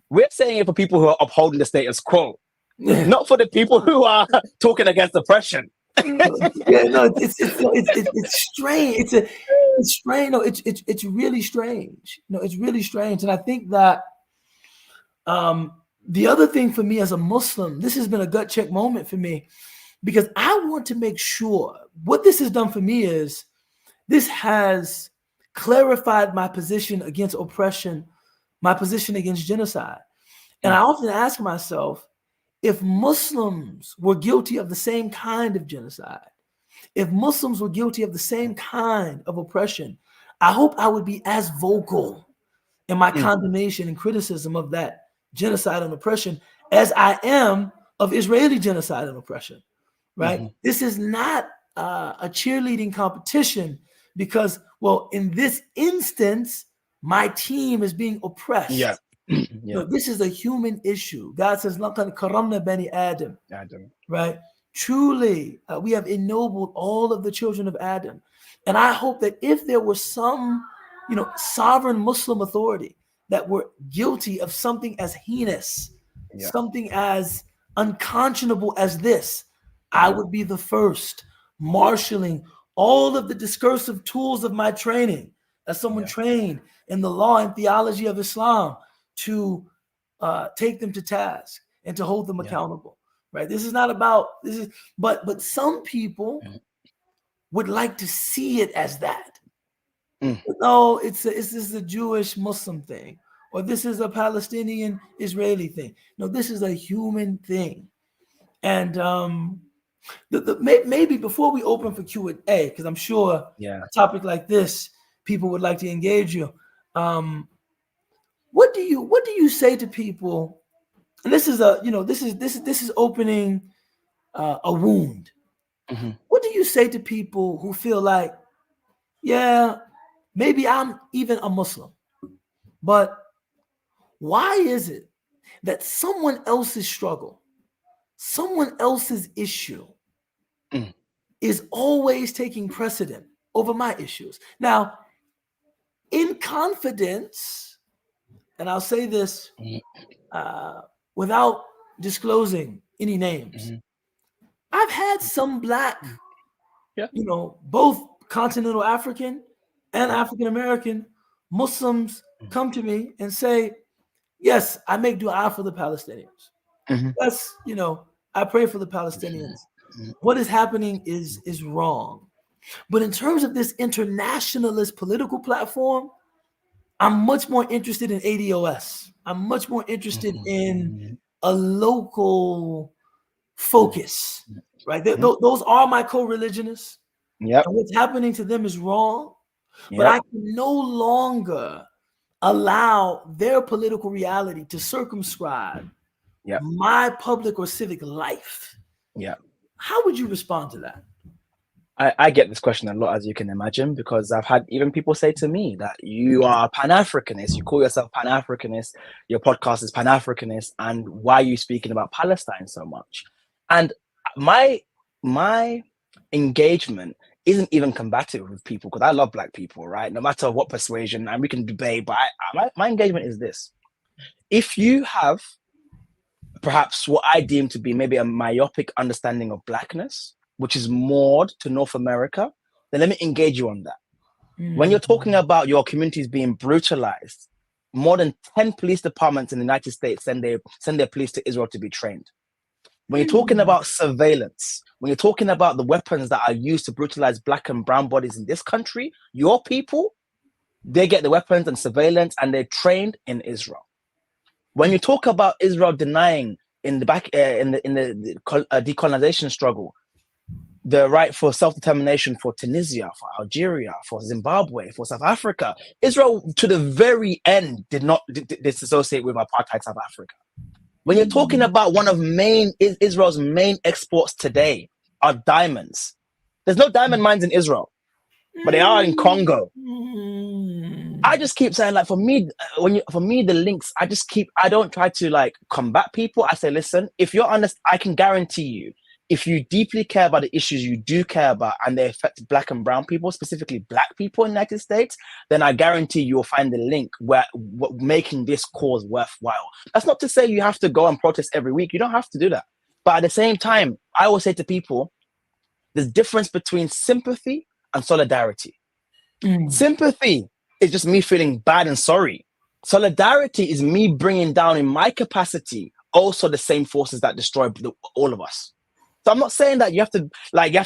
we're saying it for people who are upholding the status quo, not for the people who are talking against oppression. It's strange. It's strange. No, it's really strange. No, it's really strange. And I think that the other thing for me as a Muslim, this has been a gut check moment for me, because I want to make sure what this has done for me is this has clarified my position against oppression, my position against genocide. And I often ask myself, if Muslims were guilty of the same kind of genocide, if Muslims were guilty of the same kind of oppression, I hope I would be as vocal in my condemnation and criticism of that genocide and oppression as I am of Israeli genocide and oppression. Right? This is not a cheerleading competition because, well, in this instance, my team is being oppressed. No, this is a human issue. God says, "Laqad karamna bani Adam." Right? Truly, we have ennobled all of the children of Adam. And I hope that if there was some, sovereign Muslim authority that were guilty of something as heinous, something as unconscionable as this, I would be the first marshaling all of the discursive tools of my training as someone trained in the law and theology of Islam to take them to task and to hold them accountable. Right? This is not about this, but some people would like to see it as that. No, this is a Jewish Muslim thing, or this is a Palestinian Israeli thing. No, this is a human thing. And maybe before we open for Q&A, because I'm sure a topic like this, people would like to engage you. What do you say to people? And this is this is opening a wound. What do you say to people who feel like, yeah, maybe I'm even a Muslim, but why is it that someone else's struggle, someone else's issue is always taking precedent over my issues? Now, in confidence, and I'll say this without disclosing any names, I've had some Black, Yeah. both continental African and African American Muslims come to me and say, yes, I make dua for the Palestinians. Yes, I pray for the Palestinians. What is happening is wrong. But in terms of this internationalist political platform, I'm much more interested in ADOS. I'm much more interested in a local focus, right? Those are my co-religionists. Yep. And what's happening to them is wrong. But Yep. I can no longer allow their political reality to circumscribe my public or civic life. Yeah. How would you respond to that? I get this question a lot, as you can imagine, because I've had even people say to me that you are Pan-Africanist, you call yourself Pan-Africanist, your podcast is Pan-Africanist, and why are you speaking about Palestine so much? And my engagement isn't even combative with people, because I love Black people, right? No matter what persuasion, and we can debate, but my engagement is this. If you have perhaps what I deem to be maybe a myopic understanding of Blackness, which is moored to North America, then let me engage you on that. When you're talking about your communities being brutalized, more than 10 police departments in the United States send their police to Israel to be trained. When you're talking about surveillance, when you're talking about the weapons that are used to brutalize Black and brown bodies in this country, your people, they get the weapons and surveillance and they're trained in Israel. When you talk about Israel denying in the decolonization struggle, the right for self-determination for Tunisia, for Algeria, for Zimbabwe, for South Africa, Israel to the very end did not disassociate with apartheid South Africa. When you're talking about one of Israel's main exports today are diamonds. There's no diamond mines in Israel, but they are in Congo. I just keep saying, like, for me, the links, I don't try to like combat people. I say, listen, if you're honest, I can guarantee you, if you deeply care about the issues you do care about and they affect Black and brown people, specifically Black people in the United States, then I guarantee you'll find the link where making this cause worthwhile. That's not to say you have to go and protest every week. You don't have to do that. But at the same time, I will say to people, there's a difference between sympathy and solidarity. Sympathy is just me feeling bad and sorry. Solidarity is me bringing down in my capacity also the same forces that destroy all of us. So I'm not saying that you have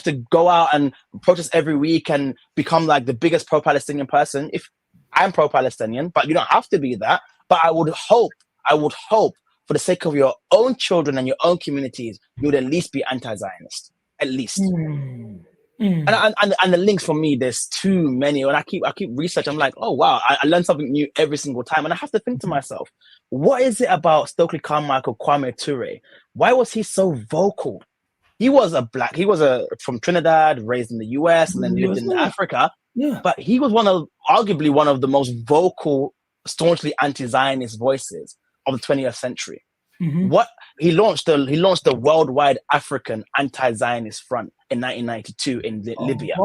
to go out and protest every week and become like the biggest pro-Palestinian person. If I'm pro-Palestinian, but you don't have to be that. But I would hope for the sake of your own children and your own communities, you would at least be anti-Zionist, at least. And the links for me, there's too many. When I keep researching, I'm like, oh wow, I learn something new every single time. And I have to think to myself, what is it about Stokely Carmichael, Kwame Ture? Why was he so vocal? He was from Trinidad, raised in the US, and then lived in Africa. Yeah. But he was arguably one of the most vocal, staunchly anti-Zionist voices of the 20th century. What he launched the worldwide African anti-Zionist front in 1992 in Libya.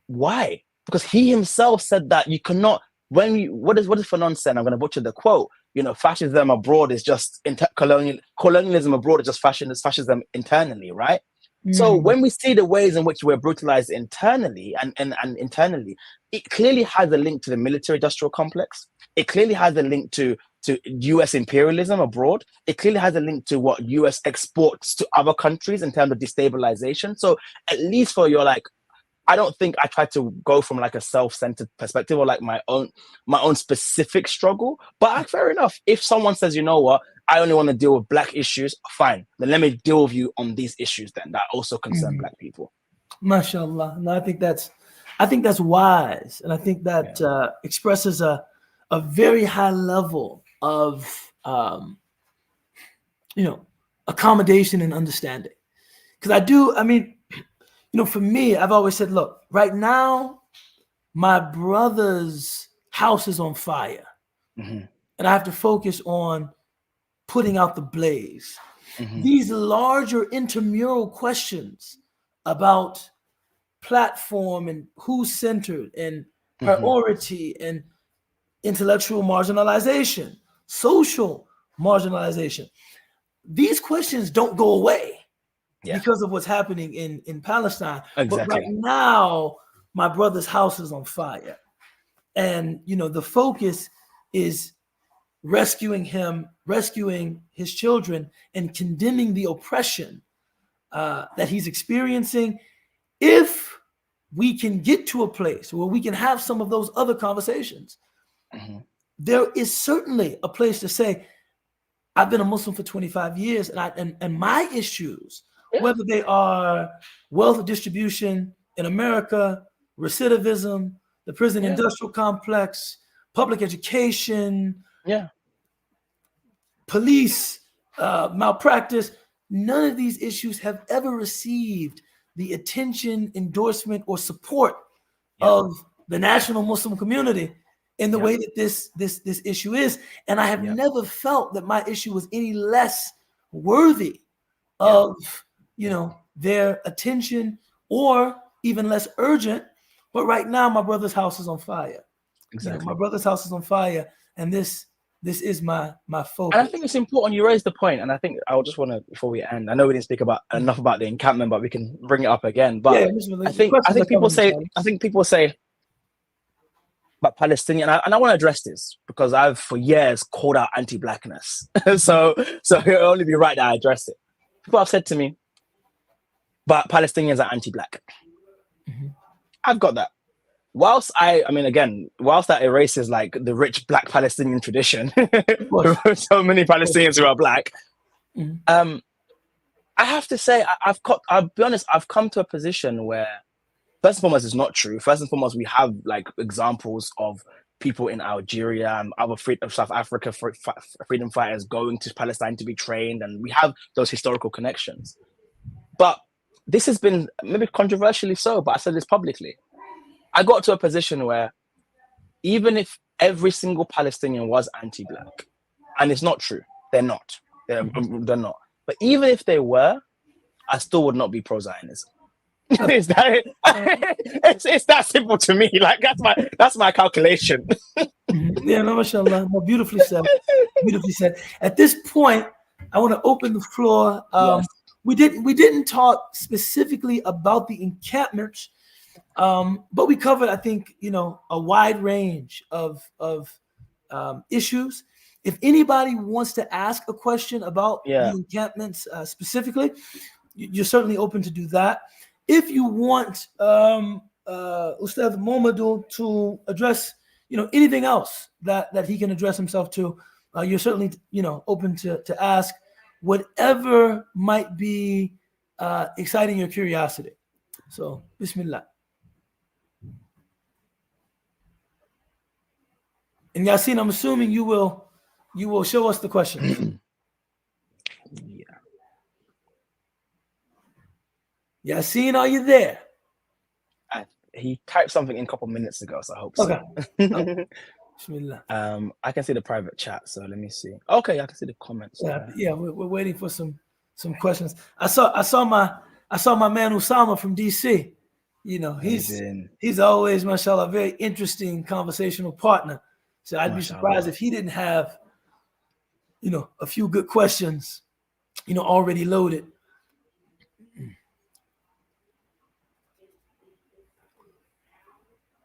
Why? Because he himself said that you cannot. What is Fanon said? I'm going to butcher the quote. Fascism abroad is just colonialism abroad is just fascism internally, right? So when we see the ways in which we're brutalized internally and internally, it clearly has a link to the military-industrial complex. It clearly has a link to US imperialism abroad. It clearly has a link to what US exports to other countries in terms of destabilization. So at least for your I don't think I try to go from like a self-centered perspective or like my own specific struggle. But fair enough. If someone says, you know what, I only want to deal with Black issues, fine. Then let me deal with you on these issues then that also concern Black people. MashaAllah. No, I think that's wise. And I think that expresses a very high level of accommodation and understanding. Because for me, I've always said, look, right now, my brother's house is on fire. And I have to focus on putting out the blaze. These larger intramural questions about platform and who's centered and priority and intellectual marginalization, social marginalization. These questions don't go away because of what's happening in Palestine. Exactly. But right now, my brother's house is on fire. And, the focus is rescuing him, rescuing his children, and condemning the oppression that he's experiencing. If we can get to a place where we can have some of those other conversations, there is certainly a place to say, I've been a Muslim for 25 years, and my issues, whether they are wealth distribution in America, recidivism, the prison industrial complex, public education, police malpractice, none of these issues have ever received the attention, endorsement, or support of the national Muslim community in the way that this issue is. And I have never felt that my issue was any less worthy of their attention or even less urgent. But right now, my brother's house is on fire. Exactly. My brother's house is on fire, and this is my focus. And I think it's important you raise the point, and I think I just want to, before we end, I know we didn't speak about enough about the encampment, but we can bring it up again. But I think people say about Palestinian, and I want to address this because I've for years called out anti-blackness. so it'll only be right that I address it. People have said to me, but Palestinians are anti-black. I've got that. Whilst that erases like the rich black Palestinian tradition, so many Palestinians who are black, I have to say, I'll be honest, I've come to a position where, first and foremost, it's not true. First and foremost, we have like examples of people in Algeria and other South Africa freedom fighters going to Palestine to be trained, and we have those historical connections. But this has been maybe controversially so, but I said this publicly. I got to a position where even if every single Palestinian was anti-black, and it's not true, they're not. They're not. But even if they were, I still would not be pro-Zionism. It's that simple to me. Like that's my calculation. Yeah, no, mashallah. No, beautifully said. Beautifully said. At this point, I want to open the floor. We didn't talk specifically about the encampments. But we covered, I think, a wide range of issues. If anybody wants to ask a question about the encampments specifically, you're certainly open to do that. If you want Ustadh Momodou to address, anything else that he can address himself to, you're certainly, open to ask whatever might be exciting your curiosity. So, Bismillah. And Yasin, I'm assuming you will show us the question. Yasin, are you there? He typed something in a couple minutes ago, so I hope so. Okay. Bismillah. I can see the private chat, so let me see. Okay, I can see the comments. Yeah, we're waiting for some questions. I saw my man Usama from DC. He's always, mashallah, a very interesting conversational partner. So I'd be surprised if he didn't have, a few good questions, already loaded.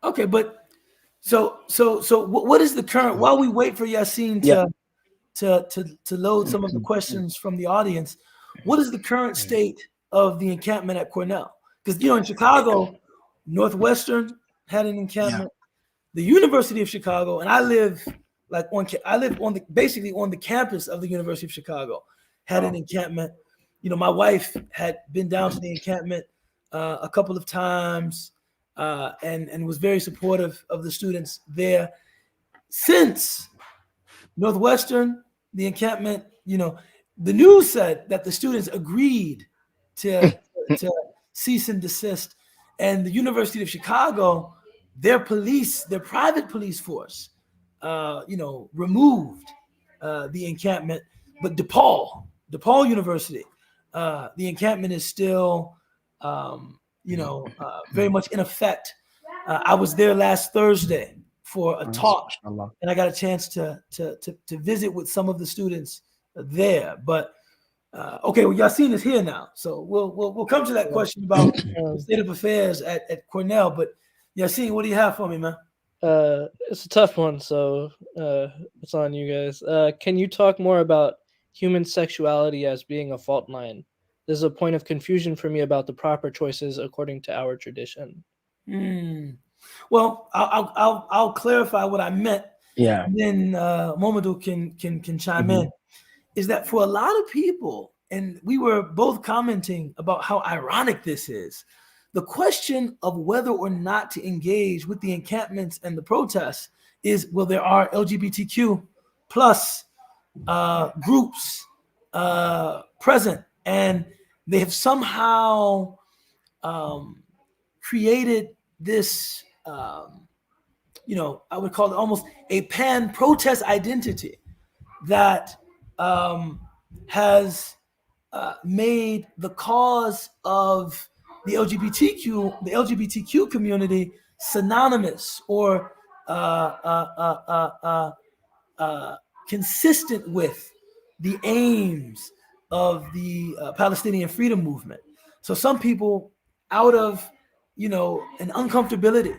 Okay, but so what is the current? While we wait for Yasin to load some of the questions from the audience, what is the current state of the encampment at Cornell? Because in Chicago, Northwestern had an encampment. The University of Chicago, and I live basically on the campus of the University of Chicago, had an encampment. My wife had been down to the encampment a couple of times and was very supportive of the students there. Since Northwestern, the encampment, the news said that the students agreed to cease and desist, and the University of Chicago, their private police force, removed the encampment. But DePaul University, the encampment is still, very much in effect. I was there last Thursday, for a Nice, talk, mashallah. and I got a chance to visit with some of the students there. But okay, well, Yassine is here now, so we'll come to that question about the state of affairs at Cornell. But Yassine, what do you have for me, man? It's a tough one, so it's on you guys. Can you talk more about human sexuality as being a fault line? There's a point of confusion for me about the proper choices according to our tradition. Well, I'll clarify what I meant. Yeah. And then Momodou can chime in. Is that for a lot of people, and we were both commenting about how ironic this is, the question of whether or not to engage with the encampments and the protests is, well, there are LGBTQ plus groups present, and they have somehow created this, I would call it almost a pan-protest identity that has made the cause of the LGBTQ community synonymous or consistent with the aims of the Palestinian freedom movement. So some people, out of an uncomfortability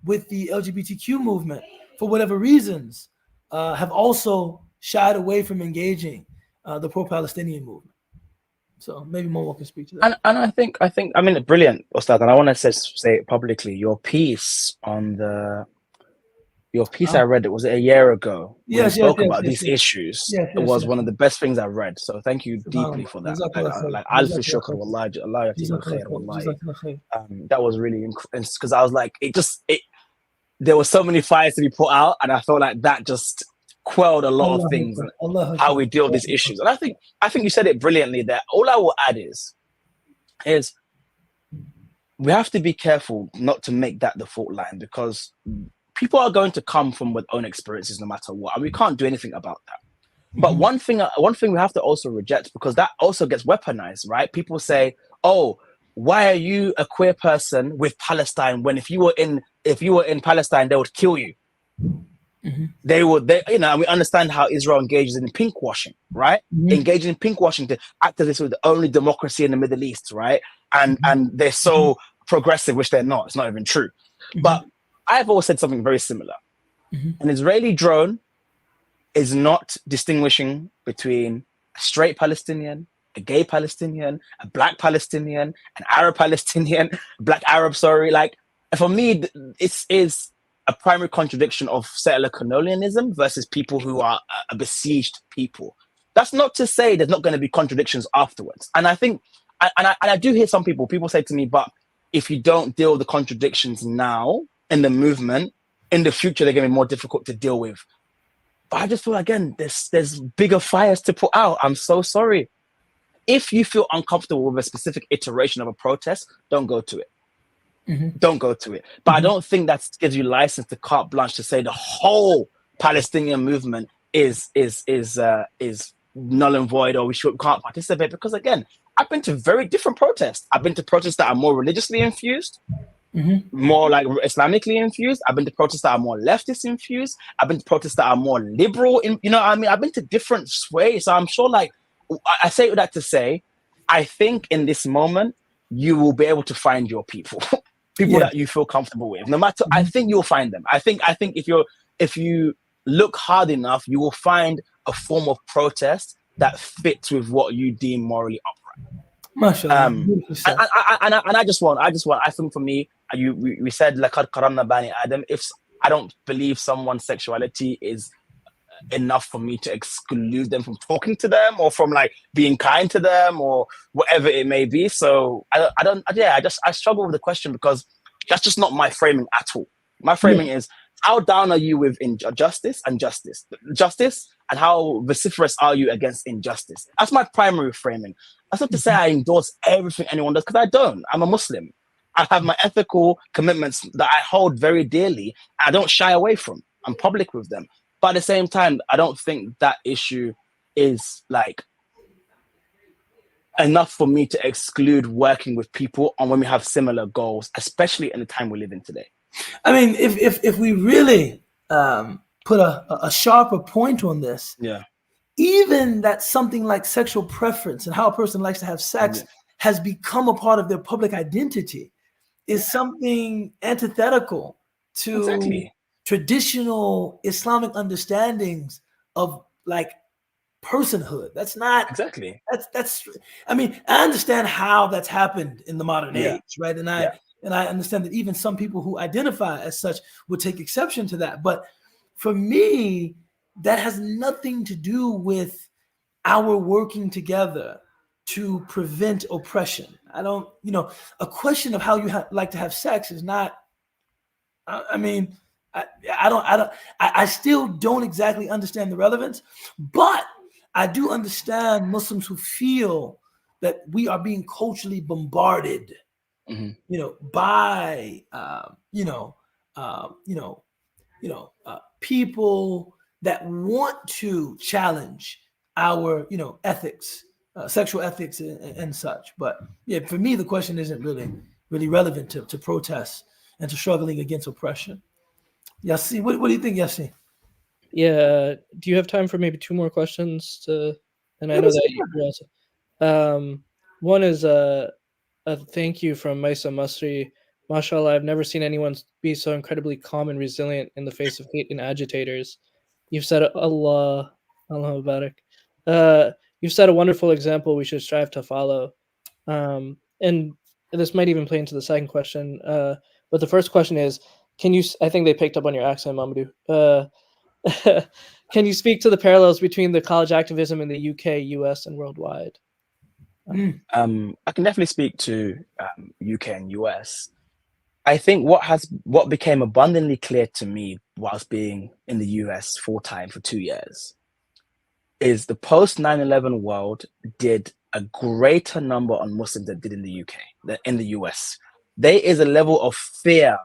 with the LGBTQ movement for whatever reasons, have also shied away from engaging the pro-Palestinian movement. So maybe Momo can speak to that. And I think brilliant, Ustad. And I want to say it publicly. Your piece I read, it was a year ago. When you spoke about these issues. It was one of the best things I read. So thank you deeply for that. Alf shukr, wallahi, Allah yatik al-khair, wallahi. That was really because I was like, there were so many fires to be put out, and I felt like that just quelled a lot of things, how we deal with these issues. And I think you said it brilliantly there. All I will add is we have to be careful not to make that the fault line, because people are going to come from with own experiences no matter what, and we can't do anything about that. But one thing we have to also reject, because that also gets weaponized, right? People say, "Oh, why are you a queer person with Palestine when if you were in Palestine they would kill you?" They and we understand how Israel engages in pink washing, right? Engaging in pink washing to act as if it's the only democracy in the Middle East, right? And they're so progressive, which they're not. It's not even true. But I've always said something very similar. An Israeli drone is not distinguishing between a straight Palestinian, a gay Palestinian, a black Palestinian, an Arab Palestinian, black Arab, sorry. Like, for me, it is a primary contradiction of settler colonialism versus people who are a besieged people. That's not to say there's not going to be contradictions afterwards. And I think, and I do hear some people say to me, but if you don't deal with the contradictions now in the movement, in the future, they're going to be more difficult to deal with. But I just feel, again, there's bigger fires to put out. I'm so sorry. If you feel uncomfortable with a specific iteration of a protest, don't go to it. Don't go to it. But I don't think that gives you license to carte blanche to say the whole Palestinian movement is null and void, or we can't participate. Because again, I've been to very different protests. I've been to protests that are more religiously infused, more like Islamically infused. I've been to protests that are more leftist infused. I've been to protests that are more liberal. I've been to different ways. So I'm sure, like, I say that to say, I think in this moment, you will be able to find your people. People that you feel comfortable with, no matter. I think you'll find them. I think if you look hard enough, you will find a form of protest that fits with what you deem morally upright. Mashallah. And I think for me, we said laqad karamna bani Adam. If I don't believe someone's sexuality is enough for me to exclude them from talking to them or from like being kind to them or whatever it may be. So I struggle with the question because that's just not my framing at all. My framing is, how down are you with injustice and justice and how vociferous are you against injustice? That's my primary framing. That's not to say I endorse everything anyone does, because I don't. I'm a Muslim. I have my ethical commitments that I hold very dearly. I don't shy away from. I'm public with them. But at the same time, I don't think that issue is like enough for me to exclude working with people on when we have similar goals, especially in the time we live in today. I mean, if we really put a sharper point on this. Yeah. Even that something like sexual preference and how a person likes to have sex has become a part of their public identity is something antithetical to traditional Islamic understandings of like personhood. That's not Exactly. That's I mean, I understand how that's happened in the modern age, right? And I understand that even some people who identify as such would take exception to that. But for me, that has nothing to do with our working together to prevent oppression. I don't, a question of how you like to have sex is not, I mean, I still don't exactly understand the relevance, but I do understand Muslims who feel that we are being culturally bombarded, by, people that want to challenge our, ethics, sexual ethics and such. But yeah, for me, the question isn't really relevant to protests and to struggling against oppression. Yassi, what do you think, Yassi? Yeah. Do you have time for maybe 2 more questions? And I know that you also. One is a thank you from Maisa Masri. MashaAllah, I've never seen anyone be so incredibly calm and resilient in the face of hate and agitators. You've set Allah Mubarak. You've set a wonderful example we should strive to follow. And this might even play into the second question. But the first question is, I think they picked up on your accent, Momodou. Can you speak to the parallels between the college activism in the UK, US, and worldwide? I can definitely speak to UK and US. I think what became abundantly clear to me whilst being in the US full time for 2 years is the post 9/11 world did a greater number on Muslims than did in the UK, than in the US. There is a level of fear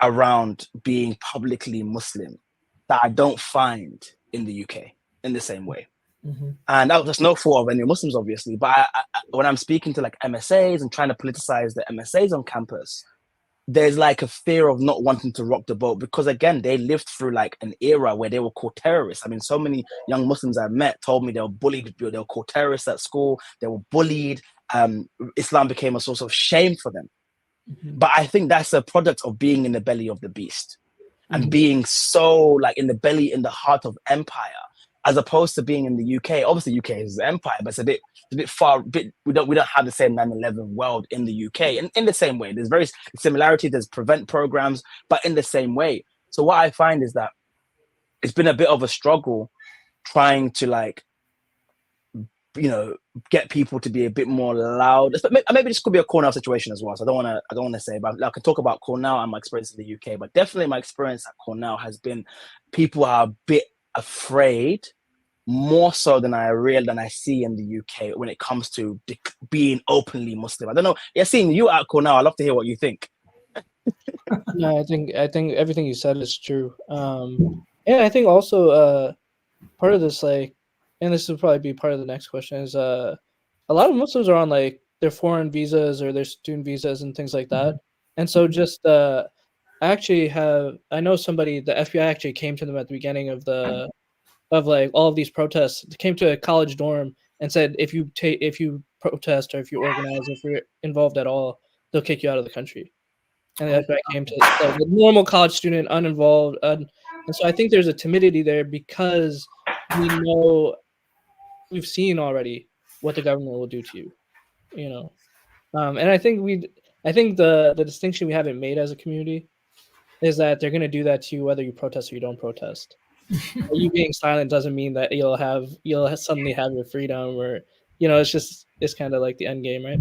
around being publicly Muslim that I don't find in the UK in the same way. And that was no fault of any Muslims, obviously. But when I'm speaking to like MSAs and trying to politicize the MSAs on campus, there's like a fear of not wanting to rock the boat because, again, they lived through like an era where they were called terrorists. I mean, so many young Muslims I've met told me they were bullied, they were called terrorists at school, they were bullied. Islam became a source of shame for them. But I think that's a product of being in the belly of the beast and being so like in the heart of empire, as opposed to being in the UK. Obviously, UK is an empire, but it's a bit far. We don't have the same 9/11 world in the UK. And in the same way, there's very similarity. There's prevent programs, but in the same way. So what I find is that it's been a bit of a struggle trying to like, get people to be a bit more loud. Maybe this could be a Cornell situation as well. So I don't want to say, but I can talk about Cornell and my experience in the UK. But definitely my experience at Cornell has been people are a bit afraid, more so than I see in the UK when it comes to being openly Muslim. I don't know. Yeah, seeing you at Cornell, I'd love to hear what you think. No, I think everything you said is true. And I think also part of this, like, and this will probably be part of the next question, is a lot of Muslims are on like their foreign visas or their student visas and things like that. And so just I know somebody, the FBI actually came to them at the beginning of like all of these protests. They came to a college dorm and said, if you protest or if you organize, if you're involved at all, they'll kick you out of the country. And the FBI came to the normal college student, uninvolved. And so I think there's a timidity there because we've seen already what the government will do to you, and I think the distinction we haven't made as a community is that they're going to do that to you whether you protest or you don't protest. You being silent doesn't mean that you'll suddenly have your freedom, or it's kind of like the end game, right?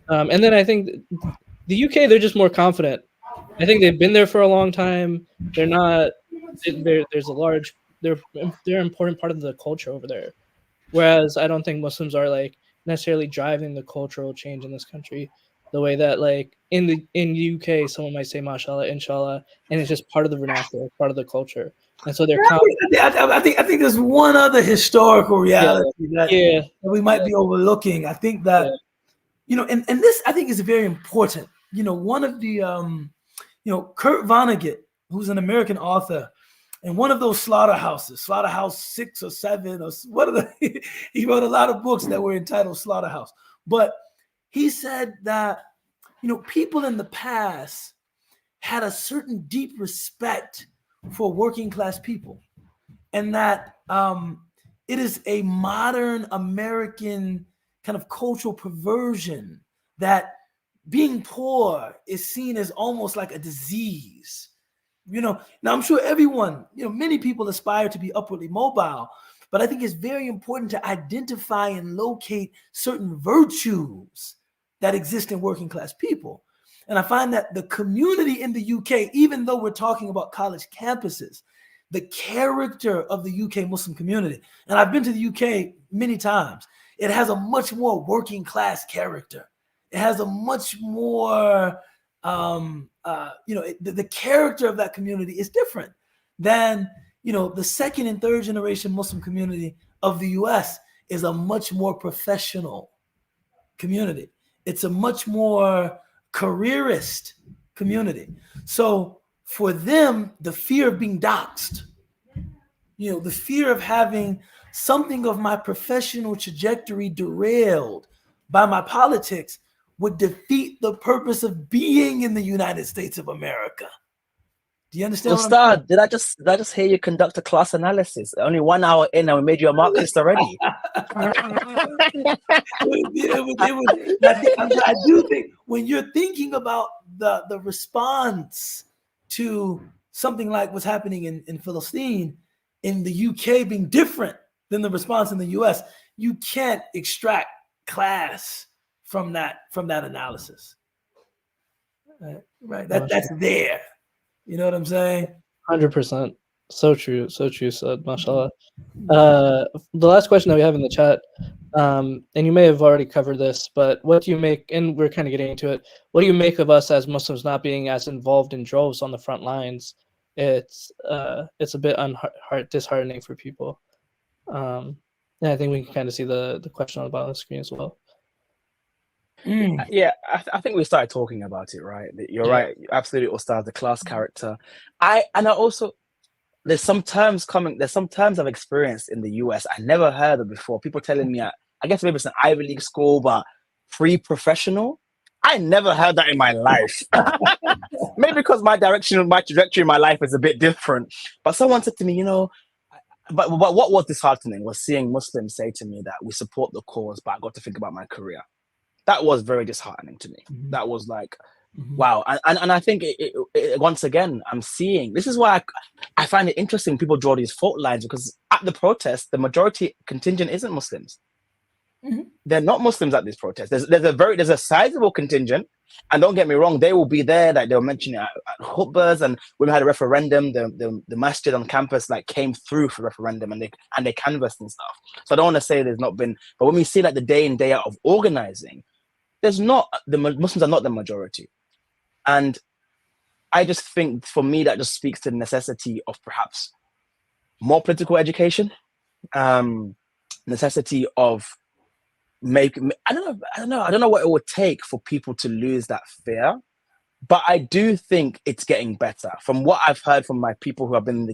And then I think the UK, they're just more confident. I think they've been there for a long time. They're an important part of the culture over there. Whereas I don't think Muslims are like necessarily driving the cultural change in this country the way that like in UK someone might say mashallah, inshallah, and it's just part of the vernacular, part of the culture. And so they're I think there's one other historical reality that we might be overlooking. I think that and this I think is very important. One of the Kurt Vonnegut who's an American author, and one of those slaughterhouses, Slaughterhouse 6 or 7, or what are the, he wrote a lot of books that were entitled Slaughterhouse. But he said that, people in the past had a certain deep respect for working class people, and that it is a modern American kind of cultural perversion that being poor is seen as almost like a disease. Now I'm sure everyone, many people aspire to be upwardly mobile, but I think it's very important to identify and locate certain virtues that exist in working class people. And I find that the community in the UK, even though we're talking about college campuses, the character of the UK Muslim community, and I've been to the UK many times, it has a much more working class character. It has a much more, the character of that community is different than, the second and third generation Muslim community of the US is a much more professional community. It's a much more careerist community. So for them, the fear of being doxxed, the fear of having something of my professional trajectory derailed by my politics would defeat the purpose of being in the United States of America. Do you understand? Ustadh, did I just hear you conduct a class analysis? Only 1 hour in and we made you a Marxist already. I do think when you're thinking about the response to something like what's happening in Palestine, in the UK being different than the response in the US, you can't extract class from that analysis. Right. That's there. You know what I'm saying? 100%. So true, Saad, mashallah. The last question that we have in the chat, and you may have already covered this, but what do you make, and we're kind of getting into it, what do you make of us as Muslims not being as involved in droves on the front lines? It's a bit disheartening for people. And I think we can kind of see the question on the bottom of the screen as well. Yeah, I think we started talking about it, right? You're right, absolutely, Ustadh, the class character. There's some terms I've experienced in the US I never heard of before. People telling me, I guess maybe it's an Ivy League school, but pre-professional. I never heard that in my life. Maybe because my trajectory in my life is a bit different. But someone said to me, but what was disheartening was seeing Muslims say to me that we support the cause, but I got to think about my career. That was very disheartening to me. Mm-hmm. That was like, wow. And I think it, once again, I'm seeing, this is why I find it interesting people draw these fault lines, because at the protest, the majority contingent isn't Muslims. Mm-hmm. They're not Muslims at this protest. There's a sizable contingent, and don't get me wrong, they will be there. Like they were mentioning at khutbahs, and when we had a referendum, the masjid on campus like came through for referendum, and they canvassed and stuff. So I don't want to say there's not been, but when we see like the day in day out of organizing, the Muslims are not the majority. And I just think for me that just speaks to the necessity of perhaps more political education, necessity of I don't know what it would take for people to lose that fear, but I do think it's getting better. From what I've heard from my people who have been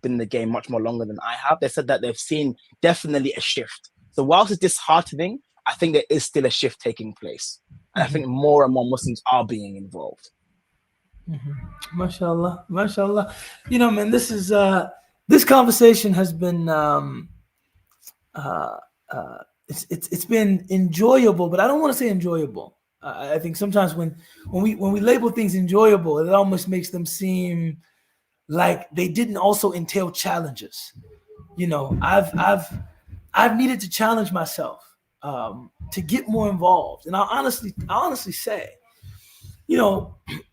in the game much more longer than I have, they said that they've seen definitely a shift. So whilst it's disheartening, I think there is still a shift taking place. And I think more and more Muslims are being involved. MashaAllah, MashaAllah. Man, this conversation has been it's been enjoyable, but I don't want to say enjoyable. I think sometimes when we label things enjoyable, it almost makes them seem like they didn't also entail challenges. I've needed to challenge myself to get more involved, and I honestly say,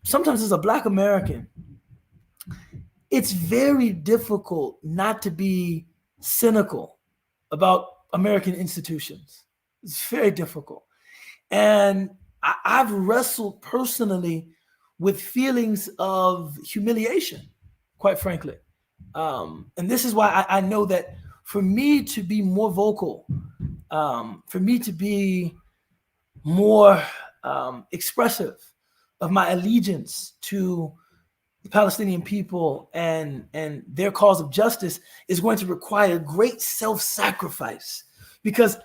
sometimes as a Black American, it's very difficult not to be cynical about American institutions. It's very difficult. And I've wrestled personally with feelings of humiliation, quite frankly. And this is why I know that for me to be more vocal, for me to be more expressive of my allegiance to the Palestinian people and their cause of justice is going to require great self-sacrifice. Because,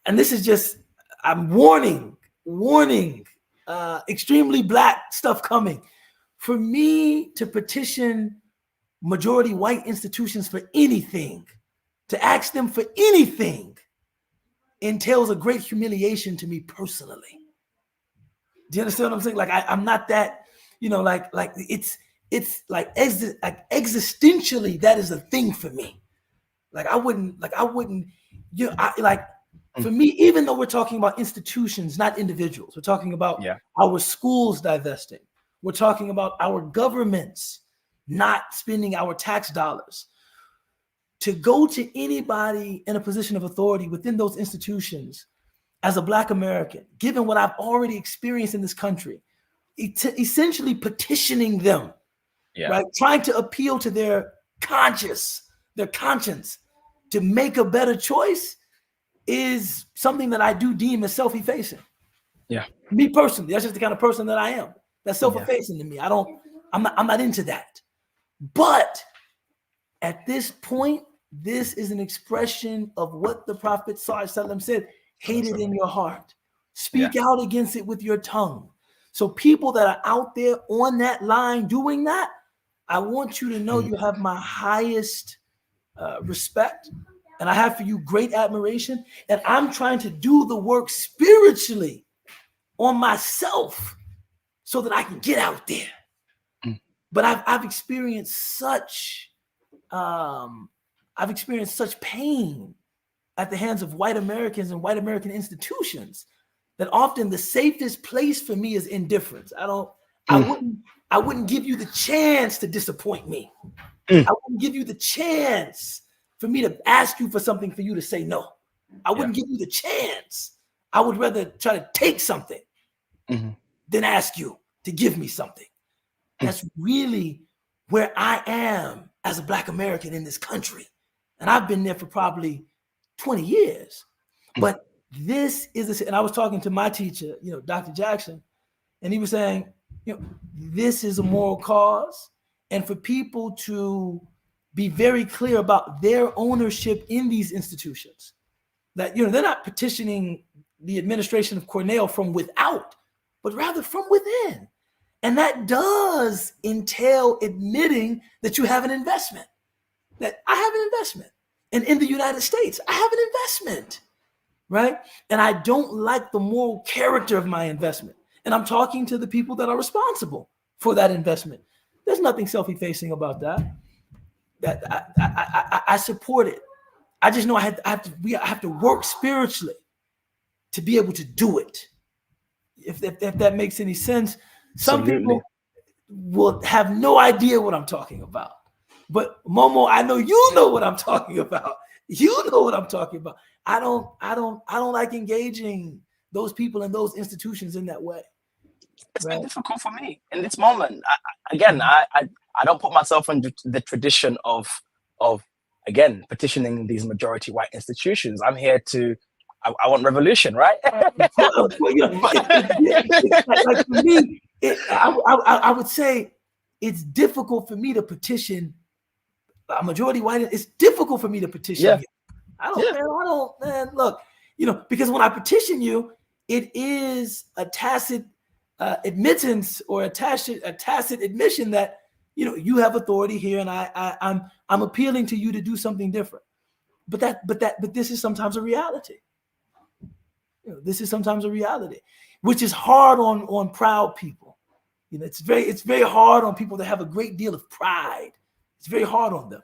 and this is just, I'm warning, extremely black stuff coming. For me to petition majority white institutions for anything, to ask them for anything, entails a great humiliation to me personally. Do you understand what I'm saying? Like I'm not that, like it's like existentially, that is a thing for me. I wouldn't, for me, even though we're talking about institutions, not individuals, we're talking about our schools divesting. We're talking about our governments not spending our tax dollars. To go to anybody in a position of authority within those institutions as a Black American, given what I've already experienced in this country, essentially petitioning them, right? Trying to appeal to their conscience to make a better choice is something that I do deem as self-effacing. Yeah. Me personally, that's just the kind of person that I am. That's self-effacing to me. I'm not into that. But at this point, this is an expression of what the Prophet ﷺ said, hate it in your heart. Speak out against it with your tongue. So people that are out there on that line doing that, I want you to know you have my highest respect, and I have for you great admiration. And I'm trying to do the work spiritually on myself so that I can get out there. But I've experienced such pain at the hands of white Americans and white American institutions that often the safest place for me is indifference. I wouldn't give you the chance to disappoint me. I wouldn't give you the chance for me to ask you for something for you to say no. I wouldn't give you the chance. I would rather try to take something than ask you to give me something. That's really where I am as a Black American in this country. And I've been there for probably 20 years. But this is, and I was talking to my teacher, Dr. Jackson, and he was saying, this is a moral cause. And for people to be very clear about their ownership in these institutions, that, they're not petitioning the administration of Cornell from without, but rather from within. And that does entail admitting that you have an investment, that I have an investment. And in the United States, I have an investment, right? And I don't like the moral character of my investment. And I'm talking to the people that are responsible for that investment. There's nothing self-effacing about that. That I support it. I just know I have to work spiritually to be able to do it. If that makes any sense. Some people will have no idea what I'm talking about. But Momo, I know you know what I'm talking about. You know what I'm talking about. I don't like engaging those people and those institutions in that way. It's been difficult for me in this moment. I don't put myself in the tradition of again petitioning these majority white institutions. I'm here to I want revolution, right? Like for me, I would say it's difficult for me to petition a majority white. It's difficult for me to petition. Man, look, because when I petition you, it is a tacit admittance or a tacit admission that you have authority here, and I'm appealing to you to do something different. But this is sometimes a reality. This is sometimes a reality, which is hard on proud people. It's very hard on people that have a great deal of pride. It's very hard on them.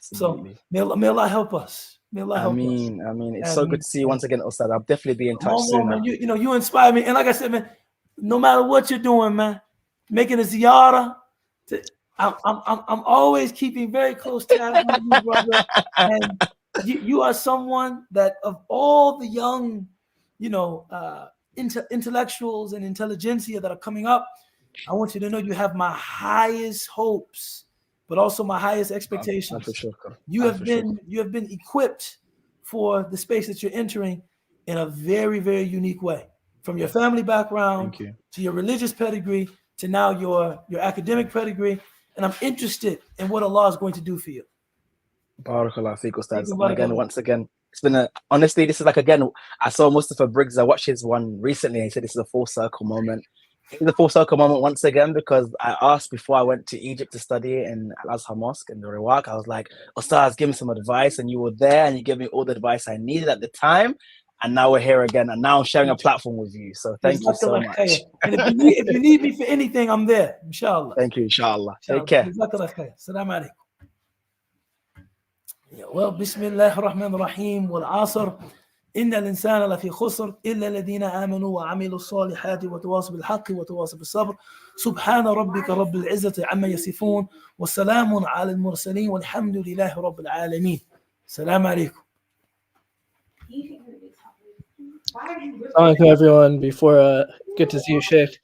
So may Allah help us. May Allah help us. I mean, it's so good to see you once again, Ustadh. I'll definitely be in touch soon. Man, you inspire me, and like I said, man, no matter what you're doing, man, making a ziyarah, I'm always keeping very close tabs with you, brother. And you are someone that, of all the young, intellectuals and intelligentsia that are coming up, I want you to know you have my highest hopes, but also my highest expectations. You have been equipped for the space that you're entering in a very, very unique way. from your family background Thank you. to your religious pedigree to now your academic pedigree. And I'm interested in what Allah is going to do for you. Barakallah fiqh, Ustaz. And again, once again, it's been honestly, this is like, again, I saw Mustafa Briggs, I watched his one recently, and he said this is a full circle moment. It's a full circle moment once again, because I asked before I went to Egypt to study in Al-Azhar Mosque in the Iraq, I was like, Ustaz, give me some advice, and you were there and you gave me all the advice I needed at the time. And now we're here again, and now I'm sharing a platform with you. So thank you so much. And if you need me for anything, I'm there, inshallah. Thank you, inshallah. Take care. Salam alaikum. Well, Bismillah ar-Rahman ar-Rahim, wal asr. إن الإنسان لفي خسر إلا الذين آمنوا وعملوا الصالحات وتواصوا بالحق وتواصوا بالصبر سبحان ربك رب العزة عما يصفون والسلام على المرسلين والحمد لله رب العالمين. السلام عليكم. Assalamualaikum everyone. Before good to see you, Sheikh.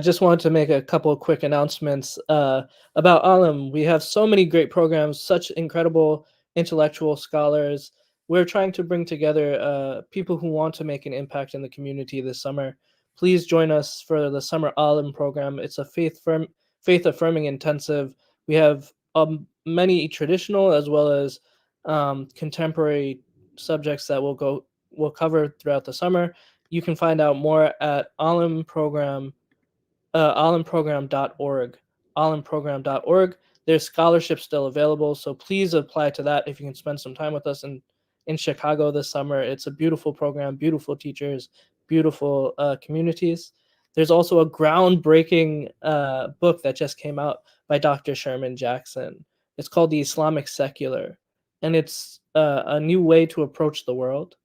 Just wanted to make a couple of quick announcements about ALIM. We have so many great programs, such incredible intellectual scholars. We're trying to bring together people who want to make an impact in the community this summer. Please join us for the summer ALIM program. It's a faith-affirming intensive. We have many traditional as well as contemporary subjects that we'll cover throughout the summer. You can find out more at alimprogram.org. alimprogram.org. There's scholarships still available, so please apply to that if you can spend some time with us in Chicago this summer. It's a beautiful program, beautiful teachers, beautiful communities. There's also a groundbreaking book that just came out by Dr. Sherman Jackson. It's called The Islamic Secular, and it's a new way to approach the world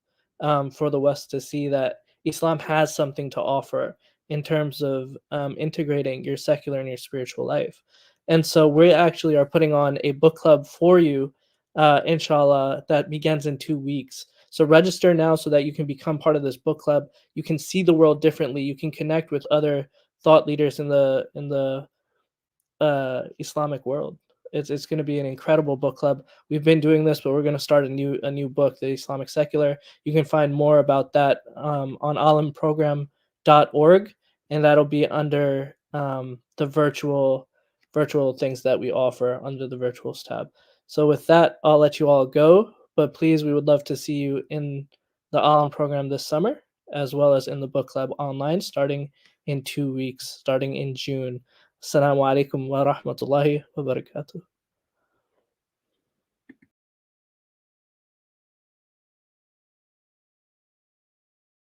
for the West to see that Islam has something to offer in terms of integrating your secular and your spiritual life. And so we actually are putting on a book club for you, inshallah, that begins in 2 weeks. So register now so that you can become part of this book club. You can see the world differently. You can connect with other thought leaders in the Islamic world. It's going to be an incredible book club. We've been doing this, but we're going to start a new book, The Islamic Secular. You can find more about that on alimprogram.org, and that'll be under the virtual things that we offer under the virtuals tab. So with that, I'll let you all go, but please, we would love to see you in the ALIM program this summer, as well as in the book club online, starting in 2 weeks, starting in June. Assalamu alaikum wa rahmatullahi wa barakatuh.